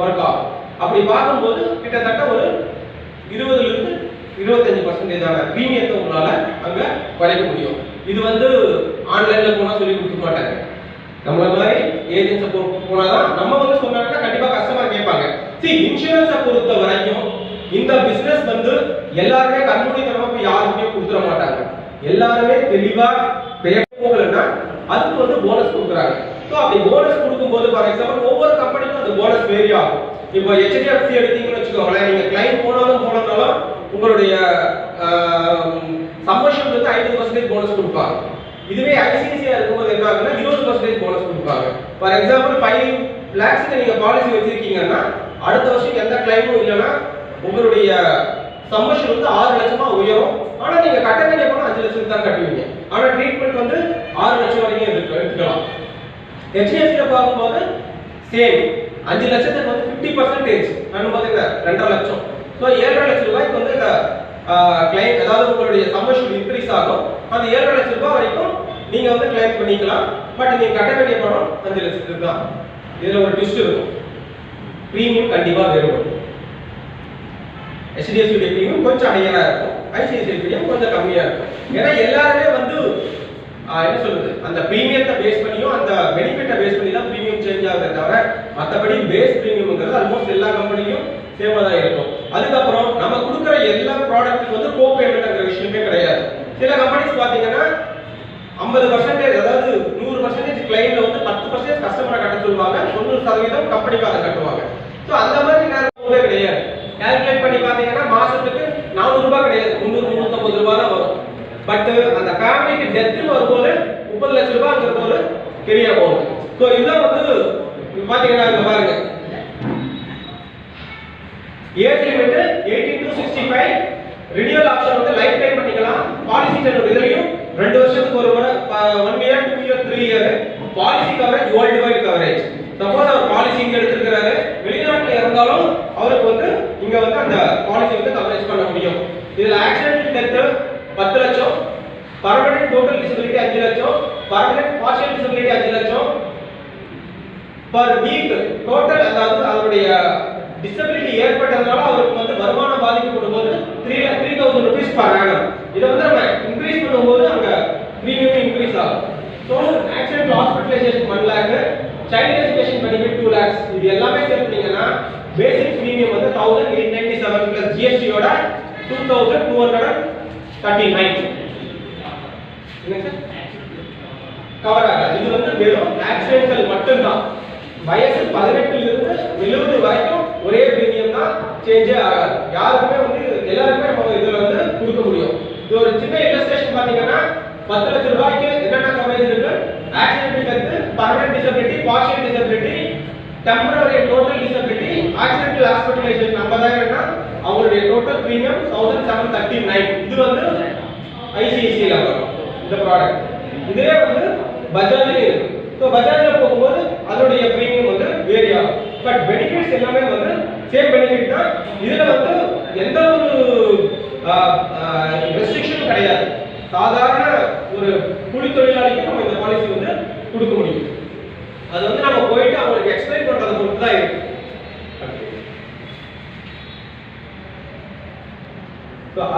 ஒர்க் ஆகும். அப்படி பார்க்கும்போது கிட்டத்தட்ட ஒரு 20ல இருந்து 25% பிரீமியத்தை உங்களால அங்க குறைக்க முடியும். இது வந்து ஆன்லைன்ல போனா சொல்லி கொடுக்க மாட்டாங்க. நம்மள மாதிரி ஏஜென்ட்ஸை போனாதான் நம்ம வந்து சொன்னாங்கன்னா கண்டிப்பா கஸ்டமர் கேட்பாங்க. இன்சூரன்ஸை பொறுத்த வரைக்கும் இந்த பிசினஸ் வந்து எல்லாருமே கண்மூடித்தனமா போய் யாருக்குமே கொடுத்துட மாட்டாங்க. எல்லாருமே தெளிவா போகலன்னா அதுக்கு வந்து போனஸ் கொடுக்குறாங்க. ஸோ அப்படி போனஸ் கொடுக்கும்போது ஃபார் எக்ஸாம்பிள் ஒவ்வொரு கம்பெனிக்கும் அந்த போனஸ் வேரி ஆகும். இப்போ HDFC எடுத்தீங்கன்னு வச்சுக்கோங்களேன், நீங்க கிளைம் போனாலும் உங்களுடைய சம்மர்ஷன் வந்து 50% போனஸ் கொடுப்பாங்க. இதுவே ICICI இருக்கும்போது என்ன ஆகுதுன்னா 20% போனஸ் கொடுப்பாங்க. ஃபார் எக்ஸாம்பிள் 5 lakhs நீங்க பாலிசி வச்சிருக்கீங்கன்னா அடுத்த வருஷம் எந்த கிளைமும் இல்லைன்னா உங்களுடைய சம்மர்ஷன் வந்து 6 லட்சமா உயரும். ஆனா நீங்க கட்ட வேண்டிய பணம் 5 லட்சம் தான் கட்டுவீங்க. ஆனா ட்ரீட்மெண்ட் வந்து 6 லட்சம் வரைக்கும் எடுத்துக்கலாம். HDFC பார்க்கும்போது சேம் 5 லட்சத்துக்கு வந்து 50% நான் பாத்தீங்கன்னா 2.5 லட்சம். ஸோ 7.5 லட்சம் ரூபாய்க்கு வந்து இந்த கிளைம் அதாவது உங்களுடைய சம்மர்ஷன் இன்க்ரீஸ் ஆகும். அந்த 7.5 லட்சம் ரூபாய் வரைக்கும் நீங்க வந்து கிளைம் பண்ணிக்கலாம். பட் நீங்க கட்ட வேண்டிய பணம் 5 லட்சத்துக்கு தான். இதுல ஒரு ட்விஸ்ட் இருக்கும். பிரீமியம் கண்டிப்பா வேறுபடும். HDFC பிரீமியம் கொஞ்சம் ஹையரா இருக்கும், ICICI பிரீமியம் கொஞ்சம் கம்மியா இருக்கும். ஏன்னா எல்லாருமே வந்து என்ன சொல்றது அந்த பிரீமியத்தை பேஸ் பண்ணியும் அந்த பெனிஃபிட்டை பேஸ் பண்ணி தான் பிரீமியம் சேஞ்ச் ஆகுதே தவிர மற்றபடி பேஸ் பிரீமியம்ங்கிறது ஆல்மோஸ்ட் எல்லா கம்பெனியும் சேமா தான் இருக்கும். அதுக்கப்புறம் நம்ம கொடுக்குற எல்லா ப்ராடக்ட்டுக்கு வந்து கோ பேமெண்ட்ங்கிற விஷயமே கிடையாது. சில கம்பெனிஸ் பார்த்தீங்கன்னா 50% அதாவது 100% கிளைம்ல வந்து 10% கஸ்டமரை கட்ட சொல்லுவாங்க, 90% கம்பெனிக்காரங்க கட்டுவாங்க. ஸோ அந்த மாதிரி நேரமே கிடையாது. கால்குலேட் பண்ணி பார்த்தீங்கன்னா மாசத்துக்கு 400 ரூபாய் கிடையாது, 350 ரூபாய் தான் வரும். பட் அந்த ஃபேமிலிக்கு டெத்னு வரும்போது 30 லட்சம் ரூபாய்ங்கிறது ஒரு பெரிய அமௌண்ட். ஸோ இதெல்லாம் வந்து பார்த்தீங்கன்னா இங்க பாருங்க, age limit 18 to 65, renewal option வந்து லைஃப் டைம் பண்ணிக்கலாம். பாலிசி டெர்ம் இதுலயும் 2 வருஷத்துக்கு ஒரு முறை 1 year 2 year 3 year policy coverage worldwide coverage. Suppose அவர் பாலிசி இங்க எடுத்துக்கிறாரு, வெளிநாட்டுல இருந்தாலும் அவருக்கு வந்து இங்க வந்து அந்த பாலிசி வந்து கவரேஜ் பண்ண முடியும். இதுல ஆக்சிடென்டல் டெத் 10 லட்சம், பர்மனன்ட் டோட்டல் டிசபிலிட்டி 5 லட்சம், பர்மனன்ட் பார்ஷியல் டிசபிலிட்டி 5 லட்சம் பர் வீக் டோட்டல். அதாவது அவருடைய டிசபிலிட்டி ஏற்பட்டதனால அவருக்கு வந்து வருமானம் பாதிக்கப்படும் போது 3000 ரூபீஸ் பர் ஆனம். இதை வந்து நம்ம இன்க்ரீஸ் பண்ணும்போது அங்க பிரீமியம் இன்க்ரீஸ் ஆகும். So accident hospitalisation 1 lakh, child education benefit 2 lakhs. இது எல்லாமே சேர்த்தீங்கன்னா பேசிக் பிரீமியம் வந்து 1897 பிளஸ் GST யோட 2239 கவர் ஆகாது. இது வந்து வெறும் ஆக்சிடென்டல் மட்டும்தான். வயசு 18 இருந்து 70 வரைக்கும் ஒரே பிரீமியம் தான், சேஞ்சே ஆகாது. யாருக்குமே வந்து எல்லாருக்குமே நம்ம இதுல வந்து கொடுக்க முடியும். இது ஒரு சின்ன இல்லஸ்ட்ரேஷன் பாத்தீங்கன்னா 10 லட்சம் ரூபாய்க்கு என்னென்ன கவரேஜ் இருக்கு, accidental death, permanent disability, partial disability, temporary total disability, accidental hospitalisation 50,000 னா அவங்களுடைய டோட்டல் பிரீமியம் 1739. இது வந்து ICICI ல வரும் இந்த ப்ராடக்ட். இதுவே வந்து பஜாஜ்ல இருக்கு. ஸோ பஜாஜ்ல போகும்போது அதோடைய பிரீமியம் வந்து வேரி ஆகும். பட் பெனிஃபிட்ஸ் எல்லாமே வந்து சேம் பெனிஃபிட் தான். இதுல வந்து எந்த ஒரு ரெஸ்ட்ரிக்ஷனும் கிடையாது. சாதாரண ஒரு கூலி தொழிலாளிக்கு நம்ம இந்த பாலிசி வந்து கொடுக்க முடியும். அது வந்து நம்ம போயிட்டு அவங்களுக்கு எக்ஸ்பிளைன் பண்றதை பொறுத்து தான் இருக்கு.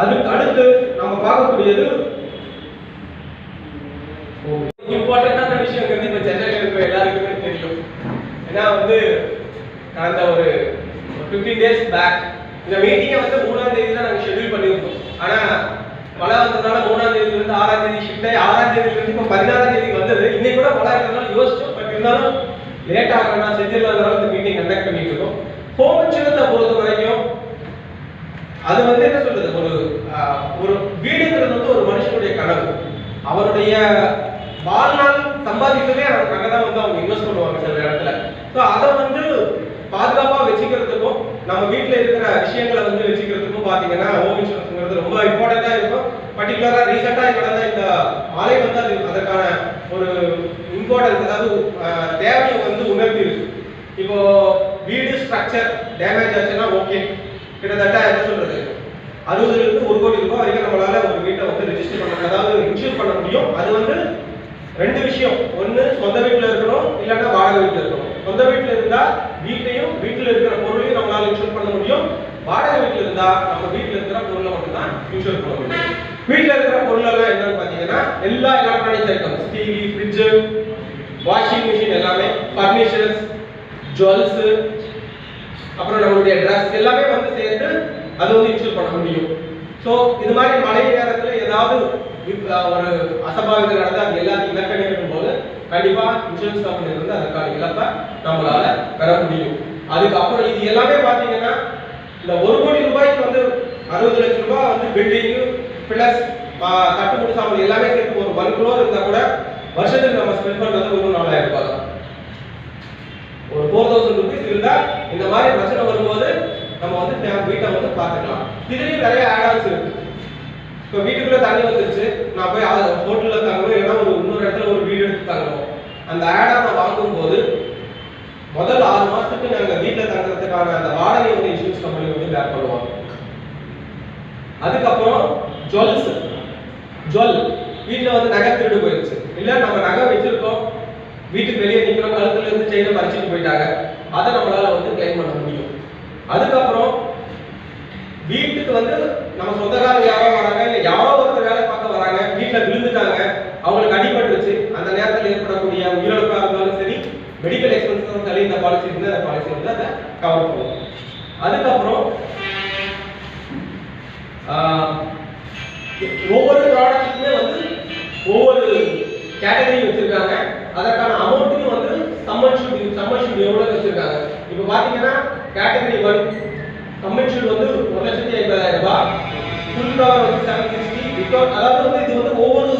அதுக்கு அடுத்து நம்ம பார்க்கக்கூடியது இம்பார்ட்டன்டான விஷயம் இப்ப சென்னையில் இருக்கிற எல்லாருக்குமே தெரியும். ஏன்னா வந்து கடந்த ஒரு 15 days பேக் இந்த மீட்டிங்கை வந்து 3ஆம் தேதி தான் நாங்கள் ஷெட்யூல் பண்ணியிருக்கோம். ஆனா மழை வந்ததுனால 3ஆம் தேதியில இருந்து 6ஆம் தேதி ஷிஃப்ட் ஆகி 6ஆம் தேதியில இருந்து இப்போ 16ஆம் தேதி வந்தது. இன்னைக்கு கூட மழை இருக்கிறதுனால யோசிச்சோம். பட் இருந்தாலும் லேட் ஆகணும்னா செஞ்சிடலாம்னால இந்த மீட்டிங் கண்டக்ட் பண்ணிட்டு இருக்கோம். ஹோம் இன்சூரன்ஸை பொறுத்த வரைக்கும் அது வந்து என்ன சொல்றது, ஒரு வீடுங்கிறது வந்து ஒரு மனுஷனுடைய கனவு. அவருடைய வாழ்நாள் சம்பாதிக்கவே அங்கதான் வந்து அவங்க இன்வெஸ்ட் பண்ணுவாங்க சில இடத்துல. ஸோ அதை வந்து பாதுகாப்பா வச்சுக்கிறதுக்கும் நம்ம வீட்டில் இருக்கிற விஷயங்களை வந்து வச்சுக்கிறதுக்கும் பார்த்தீங்கன்னா ஹோம் இன்சூரன்ஸ்ங்கிறது ரொம்ப இம்பார்ட்டண்டா இருக்கும். பர்டிகுலரா ரீசெண்டா நடந்த இந்த ஆலை வந்து அது அதற்கான ஒரு இம்பார்ட்டன்ஸ், அதாவது தேவையை வந்து உணர்த்தி இருக்கு. இப்போ வீடு ஸ்ட்ரக்சர் டேமேஜ் ஆச்சுன்னா ஓகே, கிட்டத்தட்ட என்ன சொல்றது 60 இருந்து 1 கோடி ரூபாய் வரைக்கும் நம்மளால ஒரு வீட்டை வந்து ரெஜிஸ்டர் பண்ண, அதாவது இன்சூர் பண்ண முடியும். அது வந்து 2 விஷயம், ஒன்னு சொந்த வீட்டுல இருக்கணும், இல்லைன்னா வாடகை வீட்டுல இருக்கணும். சொந்த வீட்டுல இருந்தா வீட்டையும் வீட்டுல இருக்கிற பொருளையும் நம்மளால இன்சூர் பண்ண முடியும். வாடகை வீட்டுல இருந்தா நம்ம வீட்டுல இருக்கிற பொருளை மட்டும் தான் இன்சூர் பண்ண முடியும். வீட்டுல இருக்கிற பொருள் எல்லாம் என்னன்னு பாத்தீங்கன்னா எல்லா electronics items, TV, fridge, washing machine, எல்லாமே ஃபர்னிச்சர்ஸ், ஜுவல்ஸ், அப்புறம் நம்மளுடைய ட்ரெஸ் எல்லாமே வந்து சேர்த்து அது வந்து இன்சூர் பண்ண முடியும். ஸோ இது மாதிரி மழை நேரத்தில் ஏதாவது ஒரு அசம்பாவிதம் நடந்து அது எல்லாத்தையும் இழக்க நேரிடும் போது கண்டிப்பா இன்சூரன்ஸ் கம்பெனி வந்து அதற்கான இழப்பை நம்மளால பெற முடியும். அதுக்கப்புறம் இது எல்லாமே பாத்தீங்கன்னா இந்த 1 கோடி ரூபாய்க்கு வந்து 60 லட்சம் ரூபாய் வந்து பில்டிங் பிளஸ் கட்டுமுடி சாமான் எல்லாமே சேர்த்து ஒரு 1 crore இருந்தா கூட வருஷத்துக்கு நம்ம ஸ்பெண்ட் பண்றது ஒரு 4000 ரூபாய் தான். ஒரு 4000 rupees இருந்தா இந்த மாதிரி பிரச்சனை வரும்போது நம்ம வந்து வீட்டை வந்து பார்த்துக்கலாம். இதுலயும் நிறைய ஆட்-ஆன்ஸ் இருக்கு. இப்போ வீட்டுக்குள்ள தண்ணி வந்துருச்சு, நான் போய் ஹோட்டல்ல தங்கணும், இல்லைன்னா இன்னொரு இடத்துல ஒரு வீடு எடுத்து தங்கணும். அந்த ஆட்-ஆனை வாங்கும் போது முதல் 6 மாசத்துக்கு நாங்க வீட்டில் தங்குறதுக்கான அந்த வாடகை வந்து இன்சூரன்ஸ் கம்பெனி வந்து பேக் பண்ணுவாங்க. அதுக்கப்புறம் ஜுவல் வீட்டில் வந்து நகை திருடு போயிடுச்சு, இல்லை நம்ம நகை வச்சிருக்கோம், வீட்டுக்கு வெளியே நிற்கிறோம், கழுத்துல இருந்து செயினை பறிச்சுட்டு போயிட்டாங்க, அதை நம்மளால வந்து கிளைம் பண்ண முடியும். அதுக்கப்புறம் வீட்டுக்கு வந்து நம்ம சொந்தக்காரங்க யாரோ வராங்க, இல்லை யாரோ ஒருத்தர் வேலை பார்க்க வராங்க, வீட்டில் விழுந்துட்டாங்க, அவங்களுக்கு அடிபட்டுருச்சு, அந்த நேரத்தில் ஏற்படக்கூடிய உயிரிழப்பாக இருந்தாலும் சரி, மெடிக்கல் எக்ஸ்பென்ஸ் சரி, இந்த பாலிசி இருந்து அந்த பாலிசி வந்து அதை கவர் பண்ணுவோம். அதுக்கப்புறம் ஒவ்வொரு ப்ராடக்ட்டுக்குமே வந்து ஒவ்வொரு கேட்டகரி வச்சிருக்காங்க. அதற்கான அமௌண்ட்டையும் வந்து சம்மன்ஷூட் எவ்வளவு வச்சிருக்காங்க. இப்போ பாத்தீங்கன்னா கேட்டகரி 1 சம்மன்ஷூட் வந்து 1,50,000 ரூபாய், ஃபுல் கவர் வந்து 760. அதாவது வந்து இது வந்து ஒவ்வொரு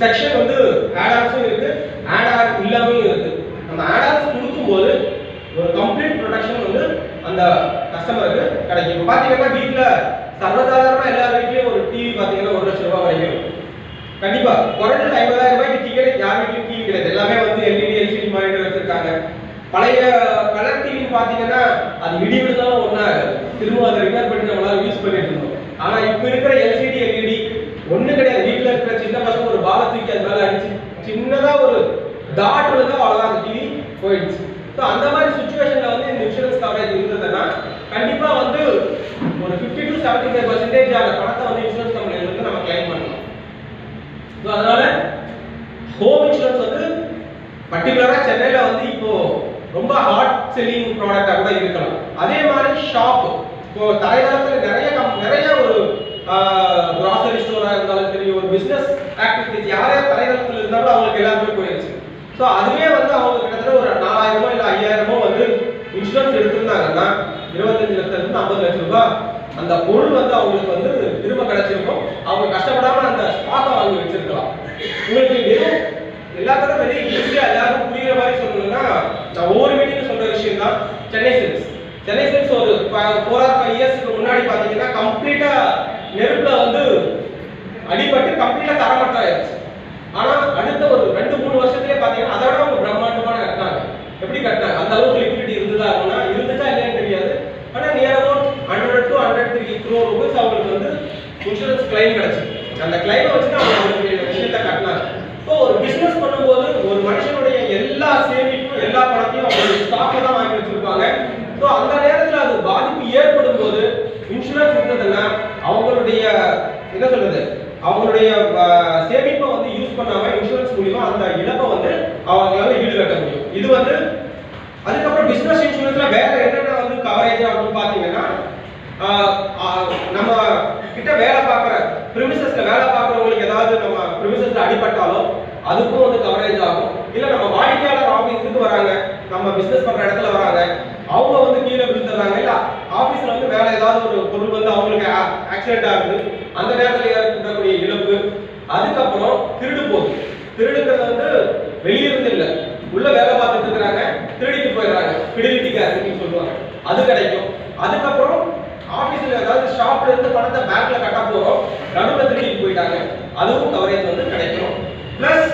செக்ஷன் வந்து ஆட்-ஆன்ஸும் இருக்கு, ஆட்-ஆன் இல்லாமையும் இருக்கு. நம்ம ஆட்-ஆன்ஸ் கொடுக்கும்போது ஒரு கம்ப்ளீட் ப்ரொடக்ஷன் வந்து அந்த கஸ்டமருக்கு கிடைக்கும். இப்போ பாத்தீங்கன்னா வீட்டுல சர்வசாதாரணமா எல்லா வீட்லயும் ஒரு டிவி பாத்தீங்கன்னா 1 லட்சம் ரூபாய் வரைக்கும் கண்டிப்பா குறைஞ்சது 50,000 ரூபாய்க்கு டிக்கெட் யார் வீட்லயும் டிவி கிடையாது. எல்லாமே வந்து எல்இடி எல்சிடி மானிட்டர் வச்சிருக்காங்க. பழைய கலர் டிவி பாத்தீங்கன்னா அது இடி விழுந்தாலும் ஒண்ணா திரும்ப அதை ரிப்பேர் பண்ணி நம்மளால யூஸ் பண்ணிட்டு இருந்தோம். ஆனா இப்ப இருக்கிற எல்சிடி எல்இடி ஒண்ணு கிடையாது. வீட்டுல இருக்கிற சின்ன பசங்க ஒரு பால தூக்கி அது மேல அடிச்சு சின்னதா ஒரு டாட் விழுந்தா அவ்வளவுதான் அந்த டிவி போயிடுச்சு. ஸோ அந்த மாதிரி சுச்சுவேஷன்ல வந்து இந்த இன்சூரன்ஸ் கவரேஜ் இருந்ததுன்னா கண்டிப்பா வந்து ஒரு 50 to 75% ஆன பணத்தை வந்து இன்சூரன்ஸ் கம்பெனில இருந்து நம்ம கிளைம் பண்ணலாம். ஸோ அதனால ஹோம் இன்சூரன்ஸ் வந்து பர்டிகுலரா சென்னையில வந்து இப்போ ரொம்ப ஹாட் செல்லிங் ப்ராடக்டா கூட இருக்கலாம். அதே மாதிரி ஷாப், இப்போ தலைநகரத்துல நிறைய ஒரு கிராசரி ஸ்டோரா இருந்தாலும் சரி, ஒரு பிசினஸ் ஆக்டிவிட்டிஸ் யாரே தலைநகரத்துல இருந்தாலும் அவங்களுக்கு எல்லாருமே போயிருச்சு. ஸோ அதுவே வந்து அவங்க கிட்டத்தட்ட ஒரு 4,000 இல்லை 5,000 வந்து இன்சூரன்ஸ் எடுத்திருந்தாங்கன்னா 25 லட்சம் 50 லட்சம் ரூபாய் அந்த பொருள் வந்து அவங்களுக்கு வந்து திரும்ப கிடைச்சிருக்கும். அவங்க கஷ்டப்படாம அந்த ஸ்டாக்கை வாங்கி வச்சிருக்கலாம். உங்களுக்கு வெறும் எல்லாத்தோட வெரி ஈஸியா எல்லாரும் புரியுற மாதிரி சொல்லணும்னா நான் ஒவ்வொரு மீட்டிங் சொல்ற விஷயம் தான் சென்னை சில்க்ஸ் ஒரு 4 or 5 இயர்ஸ்க்கு முன்னாடி பாத்தீங்கன்னா கம்ப்ளீட்டா நெருப்புல வந்து அடிபட்டு கம்ப்ளீட்டா தரமட்டம் ஆயிடுச்சு. ஆனா அடுத்த ஒரு 2-3 வருஷத்துலயே பாத்தீங்கன்னா அதோட அவங்க பிரம்மாண்டமான கட்டினாங்க. எப்படி கட்டினாங்க? அந்த அளவுக்கு லிக்விடிட்டி இருந்ததா இருந்துச்சா இல்லைன்னு தெரியாது. ஆனா near about 100 to 103 crore rupees அவங்களுக்கு வந்து இன்சூரன்ஸ் கிளைம் கிடைச்சு. அந்த கிளைமை வச்சு அவங்க அவங்களுடைய விஷயத்தை கட்டினாங்க. ஸோ ஒரு பிசினஸ் பண்ணும்போது ஒரு மனுஷனுடைய எல்லா சேமிப்பும் எல்லா பணத்தையும் அவங்களுடைய ஸ்டாக்ல தான் வாங்கி வச்சிருப்பாங்க. ஸோ அந்த நேரத்தில் அது பாதிப்பு ஏற்படும் போது இன்சூரன்ஸ் இருந்ததுன்னா அவங்களுடைய என்ன சொல்றது அவங்களுடைய சேமிப்பை வந்து யூஸ் பண்ணாம இன்சூரன்ஸ் மூலியமா அந்த இழப்பை வந்து அவங்களால ஈடுகட்ட முடியும். இது வந்து அதுக்கப்புறம் பிசினஸ் இன்சூரன்ஸ்ல வேற என்னென்ன வந்து கவரேஜ் அப்படின்னு பாத்தீங்கன்னா நம்ம கிட்ட வேலை பார்க்குற பிரிமிசஸ்ல வேலை பார்க்குறவங்களுக்கு ஏதாவது நம்ம பிரிமிசஸ்ல அடிபட்டாலும் அதுக்கும் வந்து கவரேஜ் ஆகும். இல்ல நம்ம வாடிக்கையாளர் ஆபீஸுக்கு வராங்க, நம்ம பிசினஸ் பண்ற இடத்துல வராங்க, அவங்க வந்து கீழே விழுந்துடுறாங்க, இல்ல ஆபீஸ்ல வந்து வேற ஏதாவது ஒரு பொருள் வந்து அவங்களுக்கு ஆக்சிடென்ட் ஆகுது, அந்த நேரத்தில் ஏற்படக்கூடிய இழப்பு. அதுக்கப்புறம் திருடு போகுது. திருடுங்கிறது வந்து வெளியிருந்து இல்லை, உள்ள வேலை பார்த்துட்டு இருக்கிறாங்க, திருடிட்டு போயிடுறாங்க, ஃபிடிலிட்டி கேரண்டி சொல்லுவாங்க, அது கிடைக்கும். அதுக்கப்புறம் ஆபீஸ்ல ஏதாவது ஷாப்ல இருந்து பணத்தை பேங்க்ல கட்ட போறோம், நடுவில் திருடிட்டு போயிட்டாங்க, அதுவும் கவரேஜ் வந்து கிடைக்கும். பிளஸ்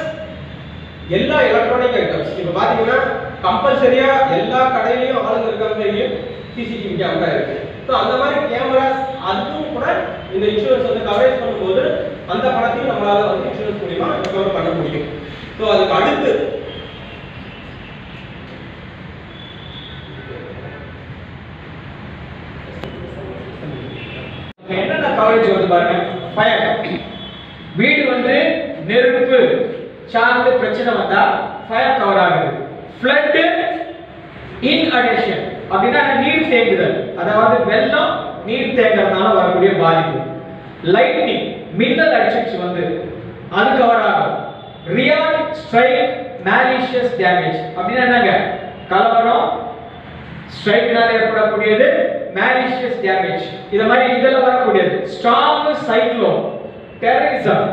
எல்லா எலக்ட்ரானிக் ஐட்டம்ஸ் இப்ப பாத்தீங்கன்னா கம்பல்சரியா எல்லா கடையிலயும் ஆளுங்க இருக்கிறதுலயும் சிசிடிவி கேமரா இருக்கு. ஸோ அந்த மாதிரி கேமராஸ் அதுக்கும் கூட இந்த இன்சூரன்ஸ் வந்து கவரேஜ் பண்ணும்போது அந்த பணத்தையும் நம்மளால வந்து இன்சூரன்ஸ் மூலியமா ரெக்கவர் பண்ண முடியும். ஸோ அதுக்கு அடுத்து என்னென்ன கவரேஜ் வந்து பாருங்க. ஃபயர், வீடு வந்து நெருப்பு சார்ந்த பிரச்சனை வந்தா ஃபயர் கவர் ஆகுது. ஃப்ளட் இன் அடிஷன் அப்படின்னா நீர் தேங்குதல், அதாவது வெள்ளம் நீர் தேங்குறதுனால வரக்கூடிய பாதிப்பு. லைட்னிங், மின்னல் அடிச்சிச்சு வந்து அது கவர் ஆகும். ரியல் ஸ்ட்ரைக் மாலிஷியஸ் டேமேஜ் அப்படின்னா என்னங்க, கலவரம் ஸ்ட்ரைக்னால ஏற்படக்கூடியது மாலிஷியஸ் டேமேஜ், இத மாதிரி இதெல்லாம் வரக்கூடியது. ஸ்ட்ராங் சைக்ளோன், டெரரிசம்,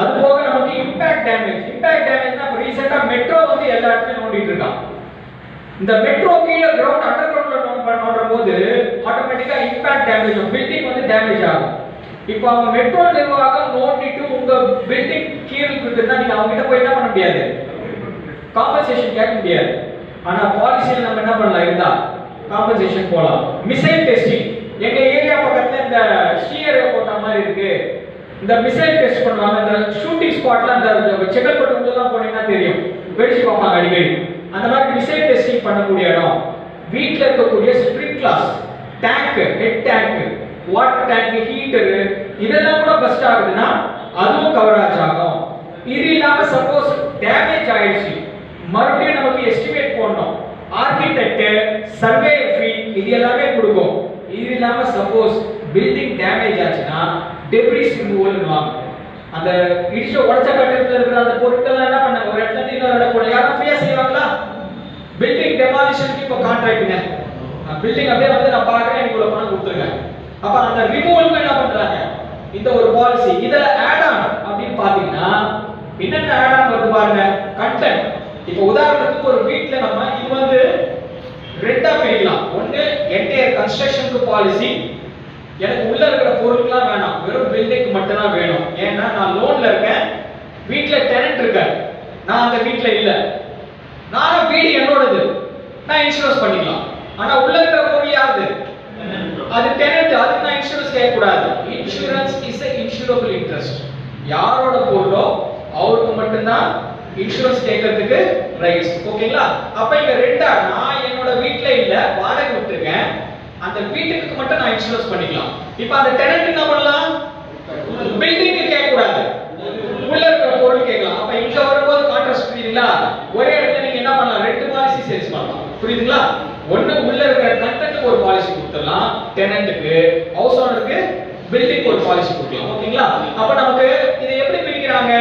அது போக நமக்கு இம்பாக்ட் டேமேஜ். இம்பாக்ட் டேமேஜ்னா இப்ப ரீசெண்டா மெட்ரோ வந்து எல்லா இடத்துலயும் நோண்டிட்டு இருக்கான். இந்த மெட்ரோ கீழ கிரவுண்ட் அண்டர் கிரவுண்ட்ல நோண்டுற போது ஆட்டோமேட்டிக்கா இம்பாக்ட் டேமேஜ், பில்டிங் வந்து டேமேஜ் ஆகும். இப்போ அவங்க மெட்ரோ நிர்வாகம் நோண்டிட்டு உங்க பில்டிங் கீழ இருக்குதுன்னா நீங்க அவங்க கிட்ட போய் என்ன பண்ண முடியாது, காம்பன்சேஷன் கேட்க முடியாது. ஆனா பாலிசியில் நம்ம என்ன பண்ணலாம், இருந்தா காம்பன்சேஷன் போலாம். மிசைல் டெஸ்டிங், எங்க ஏரியா பக்கத்துல இந்த ஷியர் போட்ட மாதிரி இருக்கு, இந்த மிசைல் டெஸ்ட் பண்ணுவாங்க. இந்த ஷூட்டிங் ஸ்பாட்ல அந்த செங்கல்பட்டு உள்ளதான் போனீங்கன்னா தெரியும், வெடிச்சு பார்ப்பாங்க அடிக்கடி. அந்த மாதிரி மிசைல் டெஸ்டிங் பண்ணக்கூடிய இடம். வீட்டில் இருக்கக்கூடிய sprinklers, tank, head tank, water tank, heater, இதெல்லாம் கூட பஸ்ட் ஆகுதுன்னா அதுவும் கவரேஜ் ஆகும். இது இல்லாம சப்போஸ் டேமேஜ் ஆயிடுச்சு, மறுபடியும் நமக்கு எஸ்டிமேட் போடணும், ஆர்கிடெக்ட், சர்வே ஃபீ, இது எல்லாமே கொடுக்கும். இது இல்லாம சப்போஸ் பில்டிங் டேமேஜ் ஆச்சுன்னா டெப்ரிஸ் ரிமூவல்னுவாங்க. அந்த இடிச்ச உடைச்ச கட்டிடத்துல இருக்கிற அந்த பொருட்கள் என்ன பண்ணாங்க, ஒரு இடத்துல இருந்து இன்னொரு இடம் போட யாரும் ஃப்ரீயா செய்வாங்களா? பில்டிங் டெமாலிஷனுக்கு இப்போ கான்ட்ராக்ட்ங்க, பில்டிங் அப்படியே வந்து நான் பார்க்கறேன், எனக்கு இவ்வளவு பணம் கொடுத்துருங்க. அப்ப அந்த ரிமூவலுக்கு என்ன பண்றாங்க, இந்த ஒரு பாலிசி. இதுல ஆட் ஆன் அப்படின்னு பாத்தீங்கன்னா என்னென்ன ஆட் ஆன் வருது பாருங்க. கண்டென்ட், இப்போ உதாரணத்துக்கு ஒரு வீட்ல நம்ம இது வந்து ரெண்டா பிரிக்கலாம். ஒன்னு என்டையர் கன்ஸ்ட்ரக்ஷனுக்கு பாலிசி, எனக்கு உள்ள இருக்கிற பொருட்கள்லாம் வேணாம், வெறும் பில்டிங் மட்டும் தான் வேணும். ஏன்னா நான் லோன்ல இருக்கேன், வீட்ல டெனன்ட் இருக்காரு, நான் அந்த வீட்ல இல்ல, நானும் வீடு என்னோடது, நான் இன்சூரன்ஸ் பண்ணிக்கலாம். ஆனா உள்ள இருக்கிற பொருள் யாருது, அது டெனன்ட், அதுக்கு நான் இன்சூரன்ஸ் கேட்க கூடாது. Insurance is a insurable interest. யாரோட பொருளோ அவருக்கு மட்டும்தான் இன்சூரன்ஸ் கேட்கிறதுக்கு ரைட்ஸ். ஓகேங்களா? அப்ப இங்க ரெண்டா, நான் என்னோட வீட்ல இல்ல, வாடகை விட்டுருக்கேன், அந்த வீட்டுக்கு மட்டும் நான் இன்சூரன்ஸ் பண்ணிக்கலாம். இப்போ அந்த டெனன்ட் என்ன பண்ணலாம், பில்டிங்க்கு கேட்க கூடாது, உள்ள இருக்கிற பொருள் கேட்கலாம். அப்ப இங்க வரும்போது கான்ட்ராஸ்ட் புரியுதுங்களா, ஒரே இடத்துல நீங்க என்ன பண்ணலாம், ரெண்டு பாலிசி சேல்ஸ் பண்ணலாம். புரியுதுங்களா? ஒண்ணு உள்ள இருக்கிற கண்டென்ட்க்கு ஒரு பாலிசி கொடுத்துடலாம் டெனன்ட்க்கு, ஹவுஸ் ஓனருக்கு பில்டிங்க்கு ஒரு பாலிசி கொடுக்கலாம். ஓகேங்களா? அப்ப நமக்கு இதை எப்படி பிரிக்கிறாங்க,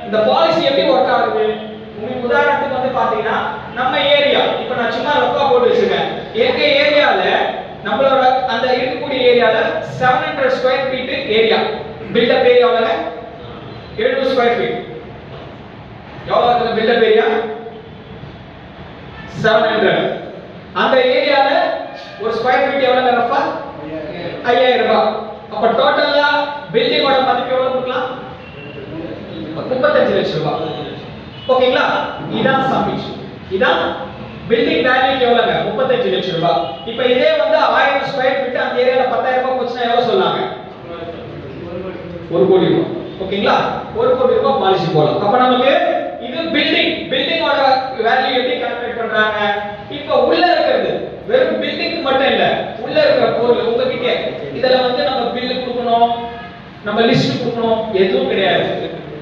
இந்த பாலிசி எப்படி ஒர்க் ஆகுது. உங்களுக்கு உதாரணத்துக்கு வந்து பாத்தீங்கன்னா நம்ம ஏரியா, இப்போ நான் சும்மா ரஃபா போட்டு வச்சிருக்கேன், எங்க ஏரியால நம்மளோட அந்த இருக்கக்கூடிய ஏரியால 700 square feet area, built up area எவ்வளவு, 700 ஸ்கொயர் ஃபீட். எவ்வளவு அந்த பில்டப் ஏரியா 700. அந்த ஏரியால ஒரு ஸ்கொயர் ஃபீட் எவ்வளவு ரஃபா, 5000 ரூபாய். அப்ப டோட்டலா பில்டிங்கோட மதிப்பு எவ்வளவு கொடுக்கலாம், 35 லட்சம் ரூபாய். ஓகேங்களா? இதான் சம்மிஷன், இதான் பில்டிங் வேல்யூ எவ்வளவுங்க, 35 லட்சம் ரூபாய். இப்போ இதே வந்து 1000 ஸ்கொயர் ஃபீட் அந்த ஏரியால 10000 ரூபாய் போச்சுன்னா எவ்வளவு சொல்லாங்க, 1 கோடி ரூபாய். ஓகேங்களா? 1 கோடி ரூபாய் பாலிசி போலாம். அப்ப நமக்கு இது பில்டிங்கோட வேல்யூ எப்படி கால்குலேட் பண்றாங்க, இப்போ உள்ள இருக்கிறது வெறும் பில்டிங் மட்டும் இல்ல, உள்ள இருக்கிற பொருள் உங்ககிட்ட, இதெல்லாம் வந்து நம்ம பில் கொடுக்கணும், நம்ம லிஸ்ட் கொடுக்கணும் எதுவும் கிடையாது.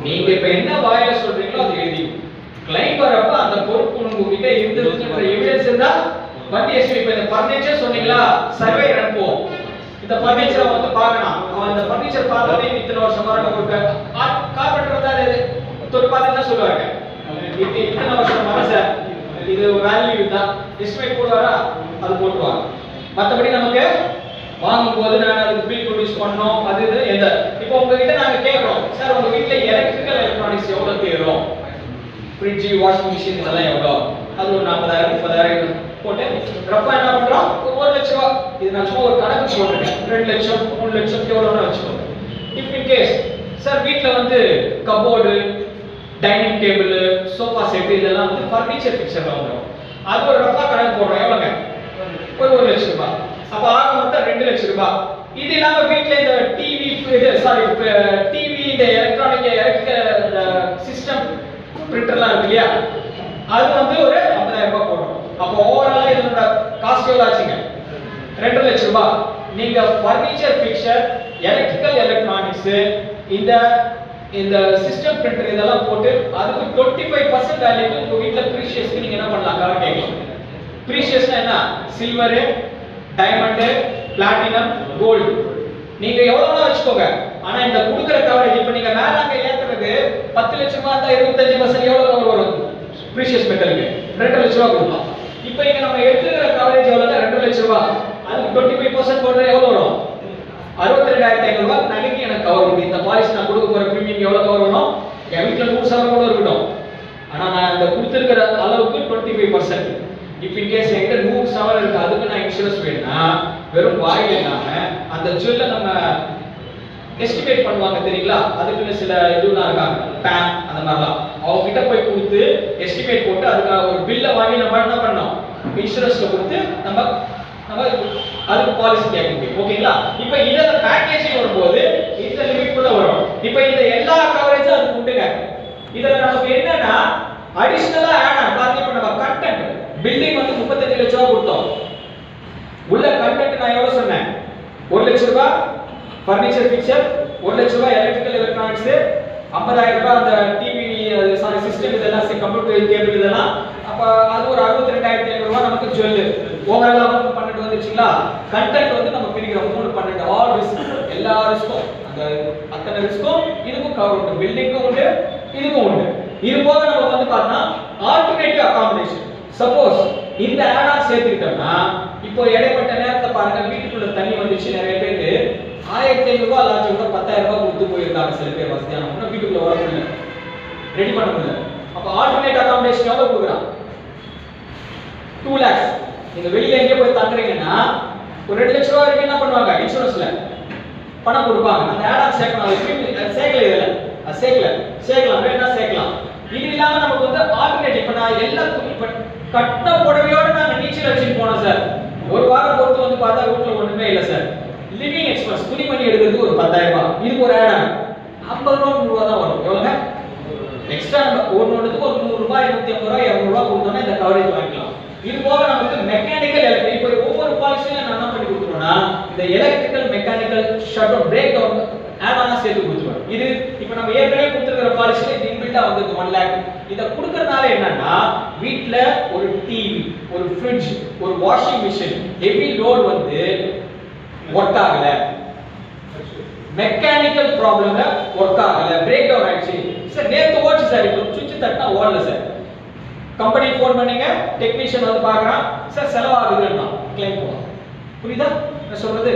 நீங்க இப்ப என்ன வாயில சொல்றீங்களோ அதை எழுதி கிளைம் வரப்ப அந்த பொறுப்பு உங்ககிட்ட இருந்ததுன்ற எவிடன்ஸ் இருந்தா வண்டி எஸ்டிமேட். இப்ப இந்த ஃபர்னிச்சர் சொன்னீங்களா, சர்வே அனுப்புவோம். இந்த ஃபர்னிச்சரை வந்து பார்க்கணும். அவன் இந்த ஃபர்னிச்சர் பார்த்ததே இத்தனை வருஷம் வர ஒரு கார்பெண்டர் தான் தொட்டு பார்த்து சொல்லுவாங்க, இது இத்தனை வருஷம் வர சார், இது வேல்யூ தான் எஸ்டிமேட் போடுவாரா, அது போட்டுருவாங்க. மற்றபடி நமக்கு வாங்கும் போது நான் அதுக்கு பில் ப்ரொடியூஸ் பண்ணோம். அது இது எந்த இப்போ உங்ககிட்ட நாங்க கேட்குறோம், சார் உங்க வீட்டில் எலக்ட்ரிக்கல் எலக்ட்ரானிக்ஸ் எவ்வளோ தேரும், ஃப்ரிட்ஜ் வாஷிங் மிஷின் இதெல்லாம் எவ்வளோ, அது ஒரு 40,000 30,000 போட்டு ரஃபா என்ன பண்றோம், 1 லட்ச ரூபா. இது நான் சும்மா ஒரு கணக்கு சொல்றேன், 2 லட்சம் 3 லட்சம் எவ்வளோன்னு வச்சுக்கோங்க. இஃப் இன் கேஸ் சார் வீட்டில் வந்து cupboard, dining table, sofa set இதெல்லாம் வந்து ஃபர்னிச்சர் பிக்சர்ல வந்துடும். அது ஒரு ரஃபா கணக்கு போடுறோம், எவ்வளோங்க, ஒரு 1 லட்ச ரூபாய். அப்ப ஆக மொத்தம் 2 லட்ச ரூபாய். இது இல்லாம வீட்ல இந்த டிவி டிவி இந்த எலக்ட்ரிக்கல் சிஸ்டம் பிரிண்டர்லாம் இருக்கு இல்லையா, அது வந்து ஒரு 50,000 ரூபாய் போடுறோம். அப்போ ஓவராலா இதோட காஸ்ட் எவ்வளவு ஆச்சுங்க, 2 லட்ச ரூபாய். நீங்க ஃபர்னிச்சர் பிக்சர், எலக்ட்ரிக்கல் எலக்ட்ரானிக்ஸ், இந்த இந்த சிஸ்டம் பிரிண்டர் இதெல்லாம் போட்டு அதுக்கு 25% வேல்யூ உங்க வீட்ல ப்ரீஷியஸ்க்கு நீங்க என்ன பண்ணலாம், கவர் கேட்கலாம். ப்ரீஷியஸ்னா என்ன, சில்வர், டைமண்ட், பிளாட்டினம், கோல்டு. நீங்க எவ்வளவு வச்சுக்கோங்க. ஆனா இந்த கொடுக்கிற கவரேஜ் இப்ப நீங்க மேலாங்க ஏத்துறது 10 லட்சம் ரூபாய் தான் 25% எவ்வளவு கவர் வரும் பிரீஷியஸ் மெட்டலுக்கு, 2 லட்ச ரூபாய் கொடுக்கலாம். இப்போ இங்க நம்ம எடுத்துக்கிற கவரேஜ் எவ்வளவு, 2 லட்ச ரூபாய். அதுக்கு 25% போடுறது எவ்வளவு வரும், 62,500 ரூபாய் நகைக்கு எனக்கு கவர் வரும். இந்த பாலிசி நான் கொடுக்க போற பிரீமியம் எவ்வளவு கவர் வரும், என் வீட்டுல 100,000 கூட இருக்கட்டும், ஆனா நான் இந்த கொடுத்திருக்கிற அளவுக்கு 25%. இஃப் இன் கேஸ் என்கிட்ட 100,000 இருக்கு, அதுக்கு நான் இன்சூரன்ஸ் வேணும்னா வெறும் வாயில் இல்லாம அந்த ஜுவல்ல நம்ம எஸ்டிமேட் பண்ணுவாங்க தெரியுங்களா, அதுக்குன்னு சில இதுலாம் இருக்காங்க, பேன் அந்த மாதிரிலாம், அவங்க கிட்ட போய் கொடுத்து எஸ்டிமேட் போட்டு அதுக்காக ஒரு பில்லை வாங்கி நம்ம என்ன பண்ணோம், இன்சூரன்ஸ்ல கொடுத்து நம்ம அதுக்கு பாலிசி கேட்க முடியும். ஓகேங்களா? இப்போ இதோட பேக்கேஜிங் வரும்போது இந்த லிமிட் கூட வரும். இப்போ இந்த எல்லா கவரேஜும் அதுக்கு உண்டுங்க. இதுல நமக்கு என்னன்னா அடிஷனலா ஆட் ஆன் பாருங்க. இப்போ நம்ம கண்டென்ட் பில்டிங் வந்து 35 லட்சம் ரூபாய் கொடுத்தோம். உள்ள கண்டென்ட் நான் எவ்வளவு சொன்னேன், 1 லட்ச ரூபாய் ஃபர்னிச்சர் பிக்சர், 1 லட்ச ரூபாய் எலக்ட்ரிக்கல் எலக்ட்ரானிக்ஸ், 50,000 ரூபாய் அந்த டிவி சிஸ்டம் இதெல்லாம் கம்ப்யூட்டர் கேபிள் இதெல்லாம். அப்ப அது ஒரு 62,500 ரூபாய் நமக்கு ஜுவல். ஓவராலா வந்து 12 வந்துச்சுங்களா. கண்டென்ட் வந்து நம்ம பிரிக்கிறோம் 3 12 ஆல் ரிஸ்க், எல்லா ரிஸ்க்கும் அந்த அத்தனை ரிஸ்க்கும் இதுக்கும் கவர் உண்டு, பில்டிங்க்கும் உண்டு, இதுக்கும் உண்டு. இது போக நம்ம வந்து பார்த்தா ஆல்டர்னேட்டிவ் அகாமடேஷன். சப்போஸ் இந்த ஆட் ஆன் சேர்த்துக்கிட்டோம்னா இப்போ இடைப்பட்ட நேரத்தை பாருங்க, வீட்டுக்குள்ள தண்ணி வந்துச்சு, நிறைய பேர் 1,500 ரூபாய் லாட்ஜ் கூட 10,000 ரூபாய் கொடுத்து போயிருக்காங்க. சில பேர் வசதியான வீட்டுக்குள்ள வர முடியல, ரெடி பண்ண முடியல. அப்ப ஆல்டர்னேட் அகாமடேஷன் எவ்வளவு கொடுக்குறான், 2 lakhs. நீங்க வெளியில எங்க போய் தங்குறீங்கன்னா ஒரு 2 லட்ச ரூபாய் வரைக்கும் என்ன பண்ணுவாங்க, இன்சூரன்ஸ்ல பணம் கொடுப்பாங்க. அந்த ஆட் ஆன் சேர்க்கணும், அது சேர்க்கல, இதுல அது சேர்க்கலாம், வேணா சேர்க்கலாம். இது இல்லாம நமக்கு வந்து ஆல்டர்னேட்டிவ். இப்ப நான் எல்லா கட்ட புடவையோட நாங்க நீச்சல் அடிச்சுட்டு போனோம் சார். ஒரு வாரம் பொறுத்து வந்து பார்த்தா வீட்டுல ஒண்ணுமே இல்லை சார். லிவிங் எக்ஸ்பென்ஸ் துணிமணி எடுக்கிறதுக்கு ஒரு 10,000 ரூபாய், இதுக்கு ஒரு ஆட் ஆன் 50 ரூபாய் 100 ரூபாய் தான் வரும். எவ்வளவுங்க எக்ஸ்ட்ரா ஒன்னொன்னுக்கு ஒரு 100 ரூபாய் 150 ரூபாய் 200 ரூபாய் கொடுத்தோம்னா இந்த கவரேஜ் வாங்கிக்கலாம். இது போக நமக்கு மெக்கானிக்கல் எலக்ட்ரிக், இப்போ ஒவ்வொரு பாலிசியில நான் என்ன பண்ணி கொடுத்துருவேன்னா இந்த electrical mechanical shutdown breakdown add ஆனா சேர்த்து கொடுத்துருவேன். இது இப்போ நம்ம ஏற்கனவே கொடுத்துருக்கிற பாலிசியில இது இன்பில்ட்டா வந்து 1 lakh. இதை கொடுக்கறதுனால என்னன்னா வீட்ல ஒரு டிவி, ஒரு ஃப்ரிட்ஜ், ஒரு வாஷிங் மிஷின் ஹெவி லோட் வந்து ஒர்க் ஆகல, மெக்கானிக்கல் ப்ராப்ளம்ல ஒர்க் ஆகல, பிரேக் டவுன் ஆயிடுச்சு சார், நேத்து ஓடுச்சு சார், இப்போ சுவிட்ச் தட்டினா ஓடல சார், கம்பெனி ஃபோன் பண்ணீங்க, டெக்னீஷியன் வந்து பார்க்கறான் சார் செலவாகுதுன்னா கிளைம் போலாம். புரியுதா நான் சொல்றது?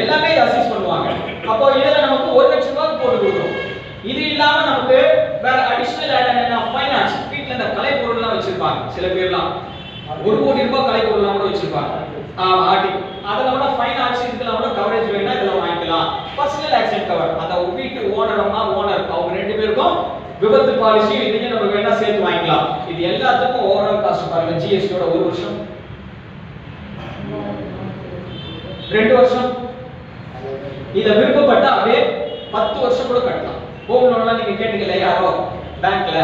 எல்லாமே அசஸ் பண்ணுவாங்க. அப்போ இதுல நமக்கு 1 லட்ச ரூபாய் போட்டு கொடுக்குறோம். இது இல்லாம நமக்கு வேற அடிஷனல் ஆட் என்ன, ஃபைனான்ஸ். வீட்ல இந்த கலை பொருள்லாம் வச்சிருப்பாங்க சில பேர்லாம், 1 கோடி ரூபாய் கலை பொருள்லாம் கூட வச்சிருப்பாங்க. ஆர்டி அதெல்லாம் கூட ஃபைனான்ஸ் இதெல்லாம் கூட கவரேஜ் வேணா இதெல்லாம் வாங்கிக்கலாம். பர்சனல் ஆக்சிடென்ட் கவர், அந்த வீட்டு ஓனர் அவங்க 2 பேருக்கும் விபத்து பாலிசி இதையும் நம்ம வேணா சேர்த்து வாங்கிக்கலாம். இது எல்லாத்துக்கும் ஓவரால் காஸ்ட் பாருங்க, ஜிஎஸ்டியோட 1 வருஷம் 2 வருஷம், இத விருப்பப்பட்டா அப்படியே 10 வருஷம் கூட கட்டலாம். ஹோம் லோன்லாம் நீங்க கேட்டீங்கல்ல யாரோ பேங்க்ல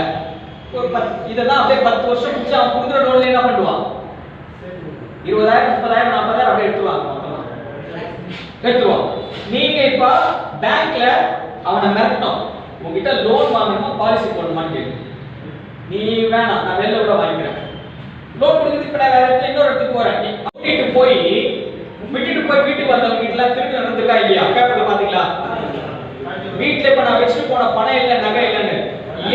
ஒரு 10 இதெல்லாம் அப்படியே 10 வருஷம் முடிச்சு அவன் கொடுக்குற லோன்ல என்ன பண்ணுவான், 20,000 30,000 40,000 அப்படியே எடுத்துவாங்க, மொத்தமா எடுத்துவான். நீங்க இப்ப பேங்க்ல அவனை மிரட்டணும், உங்ககிட்ட லோன் வாங்கணுமா பாலிசி போடணுமான்னு கேட்கு. நீ வேணாம், நான் வெளில கூட வாங்கிக்கிறேன். லோன் கொடுக்குறது இப்ப நான் வேற இடத்துல இன்னொரு இடத்துக்கு போறேன். நீ விட்டுட்டு போய் வீட்டுக்கு வந்தவங்க வீட்டுல திருட்டு நடந்துருக்கா இல்லையா? பேப்பர்ல பாத்தீங்களா? வீட்டுல இப்ப நான் வச்சுட்டு போன பணம் இல்ல, நகை இல்லைன்னு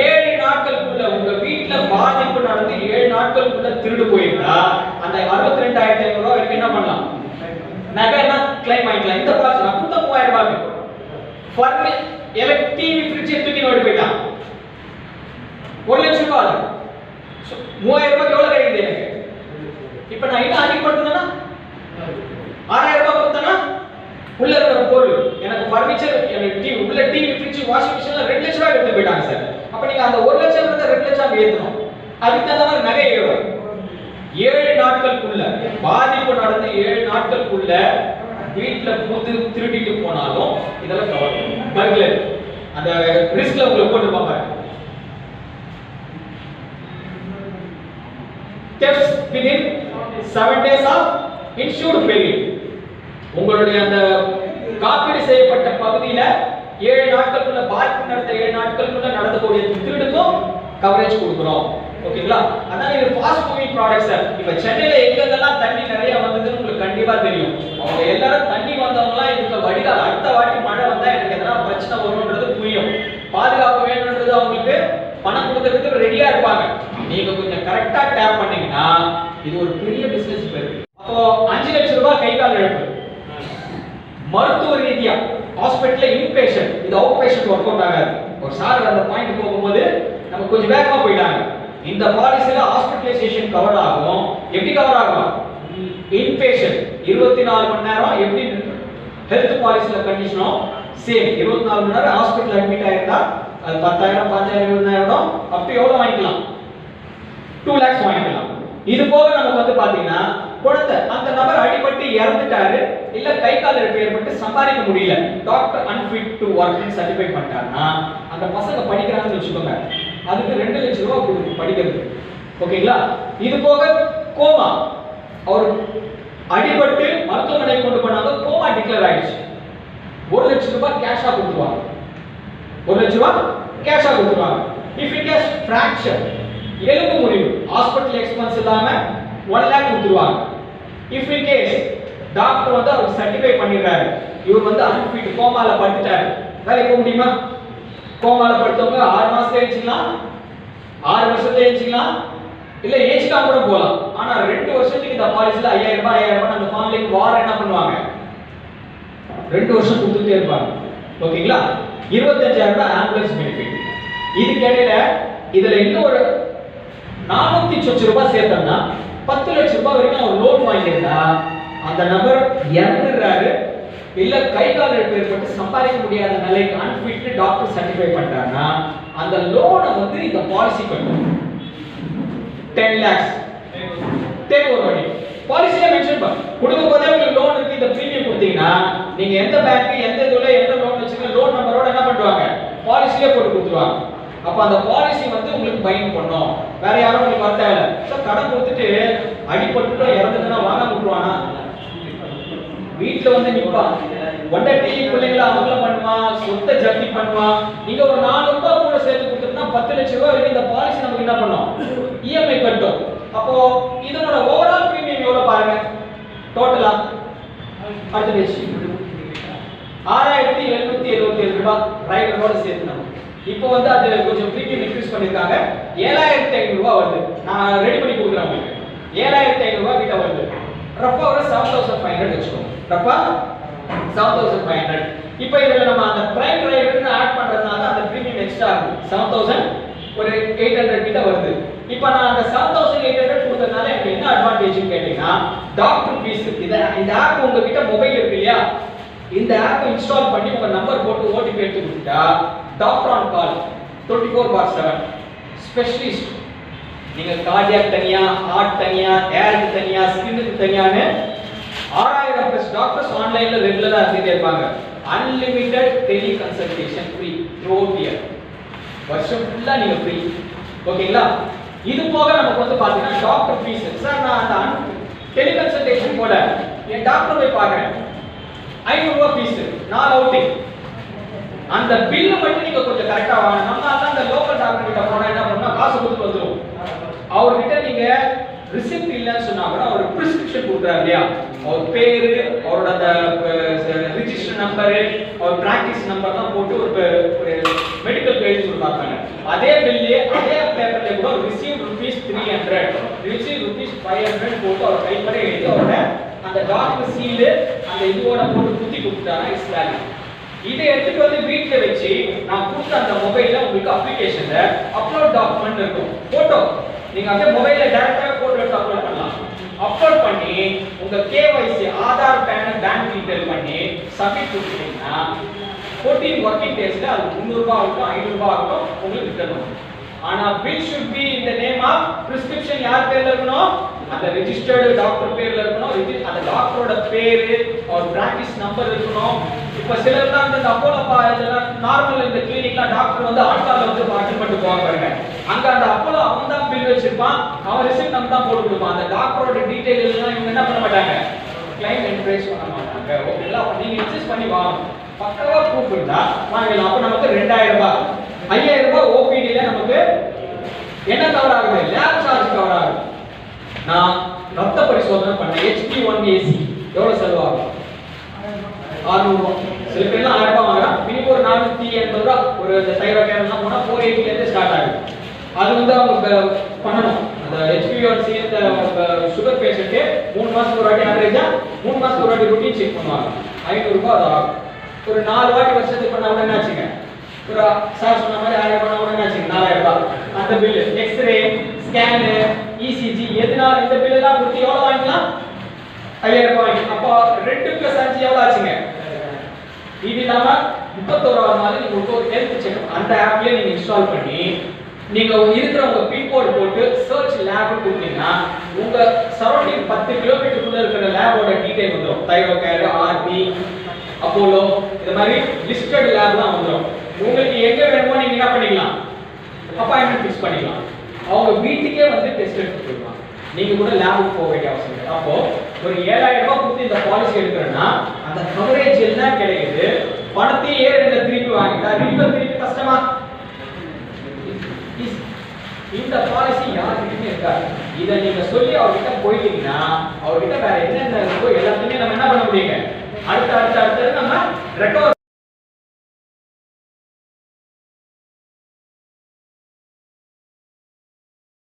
7 நாட்களுக்குள்ள உங்க வீட்டுல பாதிப்பு நடந்து 7 நாட்களுக்குள்ள திருடு போயிருந்தா அந்த 62,500 ரூபாய் வரைக்கும் என்ன பண்ணலாம்? நகைனா கிளைம் பண்ணிக்கலாம். இந்த பாலிசி நான் கொடுத்த 3000 ரூபாய் ஃபர்னி டிவி ஃப்ரிட்ஜ் தூக்கி ஓடி போயிட்டான். 1 லட்சம் ரூபாய். 3000 ரூபாய் எவ்வளவு கிடைக்குது எனக்கு? இப்ப நான் என்ன அதிகப்படுத்தினா 6000 ரூபாய் கொடுத்தனா உள்ள இருக்கிற பொருள் எனக்கு ஃபர்னிச்சர், எனக்கு டிவி, உள்ள டிவி ஃப்ரிட்ஜ் வாஷிங் மிஷின்ல 2 லட்சம் ரூபாய் எடுத்து போயிட்டாங்க சார். அப்ப நீங்க அந்த 1 லட்சம் இருந்த 2 லட்சம் ஏத்தணும். அதுக்கு தகுந்த மாதிரி நகை ஏறும். 7 நாட்களுக்குள்ள பாதிப்பு நடந்து 7 நாட்களுக்குள்ள வீட்டுல பூந்து திருடிட்டு போனாலும் இதெல்லாம் கவர் பண்ணும். பர்க்லர் அந்த ரிஸ்க்ல உங்களுக்கு போட்டு பாப்பாங்க. Thefts within 7 days of insured period. உங்களுடைய அந்த காப்பீடு செய்யப்பட்ட பகுதியில 7 நாட்களுக்குள்ள பாதிப்பு நடந்த 7 நாட்களுக்குள்ள நடந்தக்கூடிய திருடுக்கும் கவரேஜ் கொடுக்கிறோம். ஓகேங்களா? அதான் இது ஃபாஸ்ட் மூவிங் ப்ராடக்ட்ஸ் சார். இப்ப சென்னையில எங்கெல்லாம் தண்ணி நிறைய வந்ததுன்னு உங்களுக்கு கண்டிப்பா தெரியும். அவங்க எல்லாரும் தண்ணி வந்தவங்கலாம் இதுக்கு வடிகால், அடுத்த வாட்டி மழை வந்தா எனக்கு எதனா பிரச்சனை வரும்ன்றது புரியும். பாதுகாப்பு வேணும்ன்றது அவங்களுக்கு பணம் கொடுக்கறதுக்கு ரெடியா இருப்பாங்க. நீங்க கொஞ்சம் கரெக்டா டேப் பண்ணீங்கன்னா இது ஒரு பெரிய பிசினஸ் பேர். அப்போ 5 லட்சம் ரூபாய் கை கால் இழப்பு. மருத்துவ ரீதியா ஹாஸ்பிடல்ல இன்பேஷன்ட், இது அவுட் பேஷன்ட் ஒர்க் அவுட் ஆகாது. ஒரு சார் அந்த பாயிண்ட் போகும்போது நம்ம கொஞ்சம் வேகமா போயிட்டாங்க. இந்த பாலிசில ஹாஸ்பிடலைசேஷன் கவர் ஆகும். எப்படி கவர் ஆகும்? இன்பேஷன்ட் 24 மணி நேரம். எப்படி ஹெல்த் பாலிசில கண்டிஷனோ சேம் 24 மணி நேரம் ஹாஸ்பிடல் அட்மிட் ஆயிருந்தா அது 10,000 5,000 20,000 அப்படி எவ்வளவு வாங்கிக்கலாம்? 2 lakhs வாங்கிக்கலாம். இது போக நமக்கு வந்து பாத்தீங்கன்னா குழந்தை அந்த நபர் அடிபட்டு இறந்துட்டாரு, இல்ல கை கால் இழப்பு ஏற்பட்டு சம்பாதிக்க முடியல, doctor unfit to work certify பண்ணிட்டாருன்னா அந்த பசங்க படிக்கிறாங்கன்னு வச்சுக்கோங்க, அதுக்கு 2 லட்சம் ரூபாய் கொடுத்து படிக்கிறது. ஓகேங்களா? இது போக கோமா, அவர் அடிபட்டு மருத்துவமனை கொண்டு போனாங்க, கோமா டிக்ளேர் ஆயிடுச்சு, 1 லட்சம் ரூபாய் கேஷா கொடுத்துருவாங்க. 1 லட்சம் ரூபாய் கேஷா கொடுத்துருவாங்க. இஃப் இட் ஹஸ் ஃபிராக்சர், எலும்பு முறிவு, ஹாஸ்பிடல் எக்ஸ்பென்ஸ் இல்லாம 1 lakh கொடுத்துருவாங்க. இஃப் இன் கேஸ் டாக்டர் வந்து அவர் சர்டிஃபை பண்ணிடுறாரு, இவர் வந்து அன்ஃபிட் கோமால படுத்துட்டாரு, வேலைக்கு போக முடியுமா? கோமால படுத்தவங்க 6 மாசத்துல ஏஞ்சிக்கலாம், 6 வருஷத்துல ஏஞ்சிக்கலாம், இல்ல ஏஞ்சிக்காம கூட போகலாம். ஆனா 2 வருஷத்துக்கு இந்த பாலிசில 5,000 ரூபாய் அந்த ஃபேமிலிக்கு வார என்ன பண்ணுவாங்க? 2 வருஷம் கொடுத்துட்டே இருப்பாங்க. ஓகேங்களா? 25,000 ரூபாய் ஆம்புலன்ஸ் பெனிஃபிட். இதுக்கு இடையில இதுல இன்னொரு 400 லட்சம் ரூபாய் சேர்த்தோம்னா 10 லட்சம் ரூபாய் வரைக்கும் அவர் லோன் வாங்கியிருந்தா அந்த நபர் இறந்துறாரு, இல்ல கை கால் இழப்பு ஏற்பட்டு சம்பாதிக்க முடியாத நிலைக்கு அன்ஃபிட் டாக்டர் சர்டிஃபை பண்றாருன்னா அந்த லோனை வந்து இந்த பாலிசி கட்டும். 10 lakhs டேக் ஓவர் பண்ணி பாலிசில மென்ஷன் பண்ணு. கொடுக்கும் போதே உங்களுக்கு லோன் இருக்கு, இந்த பிரீமியம் கொடுத்தீங்கன்னா நீங்க எந்த பேங்க் எந்த இதுல எந்த லோன் வச்சிருக்கீங்க லோன் நம்பரோட என்ன பண்ணுவாங்க? பாலிசிலே போட்டு கொடுத்துருவாங்க. அப்ப அந்த பாலிசி வந்து உங்களுக்கு பைண்ட் பண்ணும், வேற யாரும் உங்களுக்கு வர தேவையில்ல. சோ கடன் கொடுத்துட்டு அடிபட்டு இறந்துனா வாங்க விட்டுருவானா? வீட்ல வந்து நிப்பான், ஒண்டட்டி பிள்ளைங்கள அவங்கள பண்ணுவான், சொத்தை ஜப்தி பண்ணுவான். நீங்க ஒரு 400 ரூபாய் கூட சேர்த்து கொடுத்தா 10 லட்சம் ரூபாய் வரைக்கும் இந்த பாலிசி நமக்கு என்ன பண்ணும்? இஎம்ஐ கட்டும். அப்போ இதனோட ஓவரால் பிரீமியம் எவ்வளவு பாருங்க டோட்டலா. அடுத்த பேஜ் 6,777 ரூபாய் ரைடரோட சேர்த்து நம்ம இப்போ வந்து அது கொஞ்சம் பிரீமியம் இன்க்ரீஸ் பண்ணிருக்காங்க. 7,500 ரூபாய் வருது. நான் ரெடி பண்ணி கொடுக்குறேன் உங்களுக்கு. 7,500 ரூபாய் கிட்ட வருது. ரஃபா ஒரு 7,500 வச்சுக்கோங்க. ரஃபா 7,500. இப்போ இதுல நம்ம அந்த பிரைம் ரைடர்னு ஆட் பண்றதுனால அந்த பிரீமியம் எக்ஸ்ட்ரா ஆகும். 7,000 ஒரு 800 கிட்ட வருது. இப்போ நான் அந்த 7,800 கொடுத்ததனால எனக்கு என்ன அட்வான்டேஜ் கேட்டீங்கன்னா டாக்டர் ஃபீஸ். இந்த ஆப் உங்ககிட்ட மொபைல் இருக்கு இல்லையா, இந்த ஆப் இன்ஸ்டால் பண்ணி உங்க நம்பர் போட்டு ஓடிபி எடுத்து கொடுத்தா டாக்டர் ஆன் கால் 24/7 ஸ்பெஷலிஸ்ட். நீங்க கார்டியாக் தனியா, ஹார்ட் தனியா, ஏருக்கு தனியா, ஸ்கின்னுக்கு தனியான்னு 6,000 பிளஸ் டாக்டர்ஸ் ஆன்லைன்ல ரெகுலரா இருந்துட்டே இருப்பாங்க. அன்லிமிட்டெட் டெலி கன்சல்டேஷன் ஃப்ரீ த்ரூஅவுட் இயர், வருஷம் ஃபுல்லா நீங்க ஃப்ரீ. ஓகேங்களா? இது போக நமக்கு வந்து பாத்தீங்கன்னா டாக்டர் ஃபீஸ். சார் நான் அந்த டெலி கன்சல்டேஷன் போல என் டாக்டர் போய் பார்க்கறேன், 500 ரூபாய் ஃபீஸ், 4 அவுட்டிங் அந்த பில்ல மட்டும் நீங்க கொஞ்சம் கரெக்டா வாங்க. நம்ம அதான் அந்த லோக்கல் டாக்டர் கிட்ட போனா என்ன பண்ணா காசு கொடுத்து வந்துரும். அவர்கிட்ட நீங்க ரிசிப்ட் இல்லன்னு சொன்னா கூட அவர் பிரிஸ்கிரிப்ஷன் கொடுக்குறாரு இல்லையா, அவர் பேரு, அவரோட அந்த ரிஜிஸ்டர் நம்பர், அவர் பிராக்டிஸ் நம்பர் தான் போட்டு ஒரு மெடிக்கல் பேஜ் கொடுப்பாங்க. அதே பில்லே அதே பேப்பர்ல கூட ரிசீவ் ₹300 ரிசீவ் ₹500 போட்டு அவர் கைப்பட எழுதி அவரோட அந்த டாக்டர் சீல் அந்த இதுவோட போட்டு குத்தி கொடுத்தானா இஸ் வேலிட். இதை எடுத்துட்டு வந்து வீட்ல வச்சு நான் கொடுத்த அந்த மொபைல்ல உங்களுக்கு அப்ளிகேஷன்ல அப்லோட் டாக்குமெண்ட் இருக்கும், போட்டோ நீங்க அப்படியே மொபைல்ல டைரக்டா போட்டோ எடுத்து அப்லோட் பண்ணலாம். அப்லோட் பண்ணி உங்க KYC Aadhaar PAN bank detail பண்ணி சப்மிட் கொடுத்தீங்கன்னா 14 ஒர்க்கிங் டேஸ்ல அது ₹300 ஆகட்டும் ₹500 ஆகட்டும் உங்களுக்கு ரிட்டர்ன் வரும். ஆனா bill should be in the name of prescription யார் பேர்ல இருக்கணும், அந்த ரெஜிஸ்டர்டு டாக்டர் பேர்ல இருக்கணும், அந்த டாக்டரோட பேரு அவர் பிராக்டிஸ் நம்பர் இருக்கணும். இப்ப சிலர் தான் இந்த அப்போலோ இதெல்லாம் நார்மல் இந்த கிளினிக்ல டாக்டர் வந்து ஆட்கார்ல வந்து அட்டெண்ட் பண்ணிட்டு போவாங்க பாருங்க, அங்க அந்த அப்போலோ அவன் தான் பில் வச்சிருப்பான், அவன் ரிசிப்ட் நம்ம தான் போட்டு கொடுப்பான். அந்த டாக்டரோட டீடைல் எல்லாம் இவங்க என்ன பண்ண மாட்டாங்க, கிளைம் என்கரேஜ் பண்ண மாட்டாங்க. ஓகேங்களா? அப்ப நீங்க இன்சிஸ்ட் பண்ணி வாங்க, பக்கவா ப்ரூஃப் இருந்தா வாங்கலாம். அப்ப நமக்கு ₹2000 ₹5000 ஓபிடில நமக்கு என்ன கவர் ஆகுது, லேப் சார்ஜ் கவர் ஆகுது. நான் ரத்த பரிசோதனை பண்ண HB1AC எவ்வளவு செலவாகும், ₹600. சில பேர் எல்லாம் ₹1000 வாங்குறான், மினிமம் ஒரு ₹480. ஒரு தைராய்டு எல்லாம் போனா 480 ல இருந்து ஸ்டார்ட் ஆகுது. அது வந்து அவங்க பண்ணணும். அந்த HB1C இந்த சுகர் பேஷண்ட் 3 மாசத்துக்கு ஒரு வாட்டி ஆவரேஜா 3 மாசத்துக்கு ஒரு வாட்டி ரூட்டீன் செக் பண்ணுவாங்க, ₹500 அது ஆகும். ஒரு 4 வாட்டி வருஷத்துக்கு பண்ணா கூட என்னாச்சுங்க, ஒரு சார் சொன்ன மாதிரி 1000 பண்ணா கூட என்னாச்சுங்க ₹4000. அந்த பில் எக்ஸ்ரே ஸ்கேன் ECG எதுனால இந்த பில் எல்லாம் கொடுத்து எவ்வளவு வாங்கிக்கலாம், ₹5000 வாங்கி. அப்போ 2 + 5 எவ்வளவு ஆச்சுங்க. இது இல்லாம 31வது நாள் நீங்க ஒரு ஹெல்த் செக் அந்த ஆப்லயே நீங்க இன்ஸ்டால் பண்ணி நீங்க இருக்கிற உங்க பின் கோட் போட்டு சர்ச் லேப் கொடுத்தீங்கன்னா உங்க சரௌண்டிங் 10 கிலோமீட்டருக்குள்ள இருக்கிற லேபோட டீடைல் வந்துரும். தைரோகேர், ஆர்பி, அப்போலோ இந்த மாதிரி லிஸ்டட் லேப் தான் வந்துரும். உங்களுக்கு எங்க வேணுமோ நீங்க என்ன பண்ணிக்கலாம், அப்பாயின்மெண்ட் ஃபிக்ஸ் பண்ணிக்கலாம். அவங்க வீட்டுக்கே வந்து டெஸ்ட் எடுத்து கொடுப்பாங்க, நீங்க கூட லேபுக்கு போக வேண்டிய அவசியம் இல்லை. அப்போ ஒரு ₹7000 கொடுத்து இந்த பாலிசி எடுக்கிறேன்னா அந்த கவரேஜ் எல்லாம் கிடைக்குது, பணத்தையே திருப்பி வாங்கிட்டா திருப்பி கஷ்டமா. இந்த பாலிசி யாருக்கிட்டே இருக்காது. இதை நீங்க சொல்லி அவர்கிட்ட போயிட்டீங்கன்னா அவர்கிட்ட வேற என்னென்ன இருக்கோ எல்லாத்தையுமே நம்ம என்ன பண்ண முடியுங்க, அடுத்து நம்ம ரெக்கவர்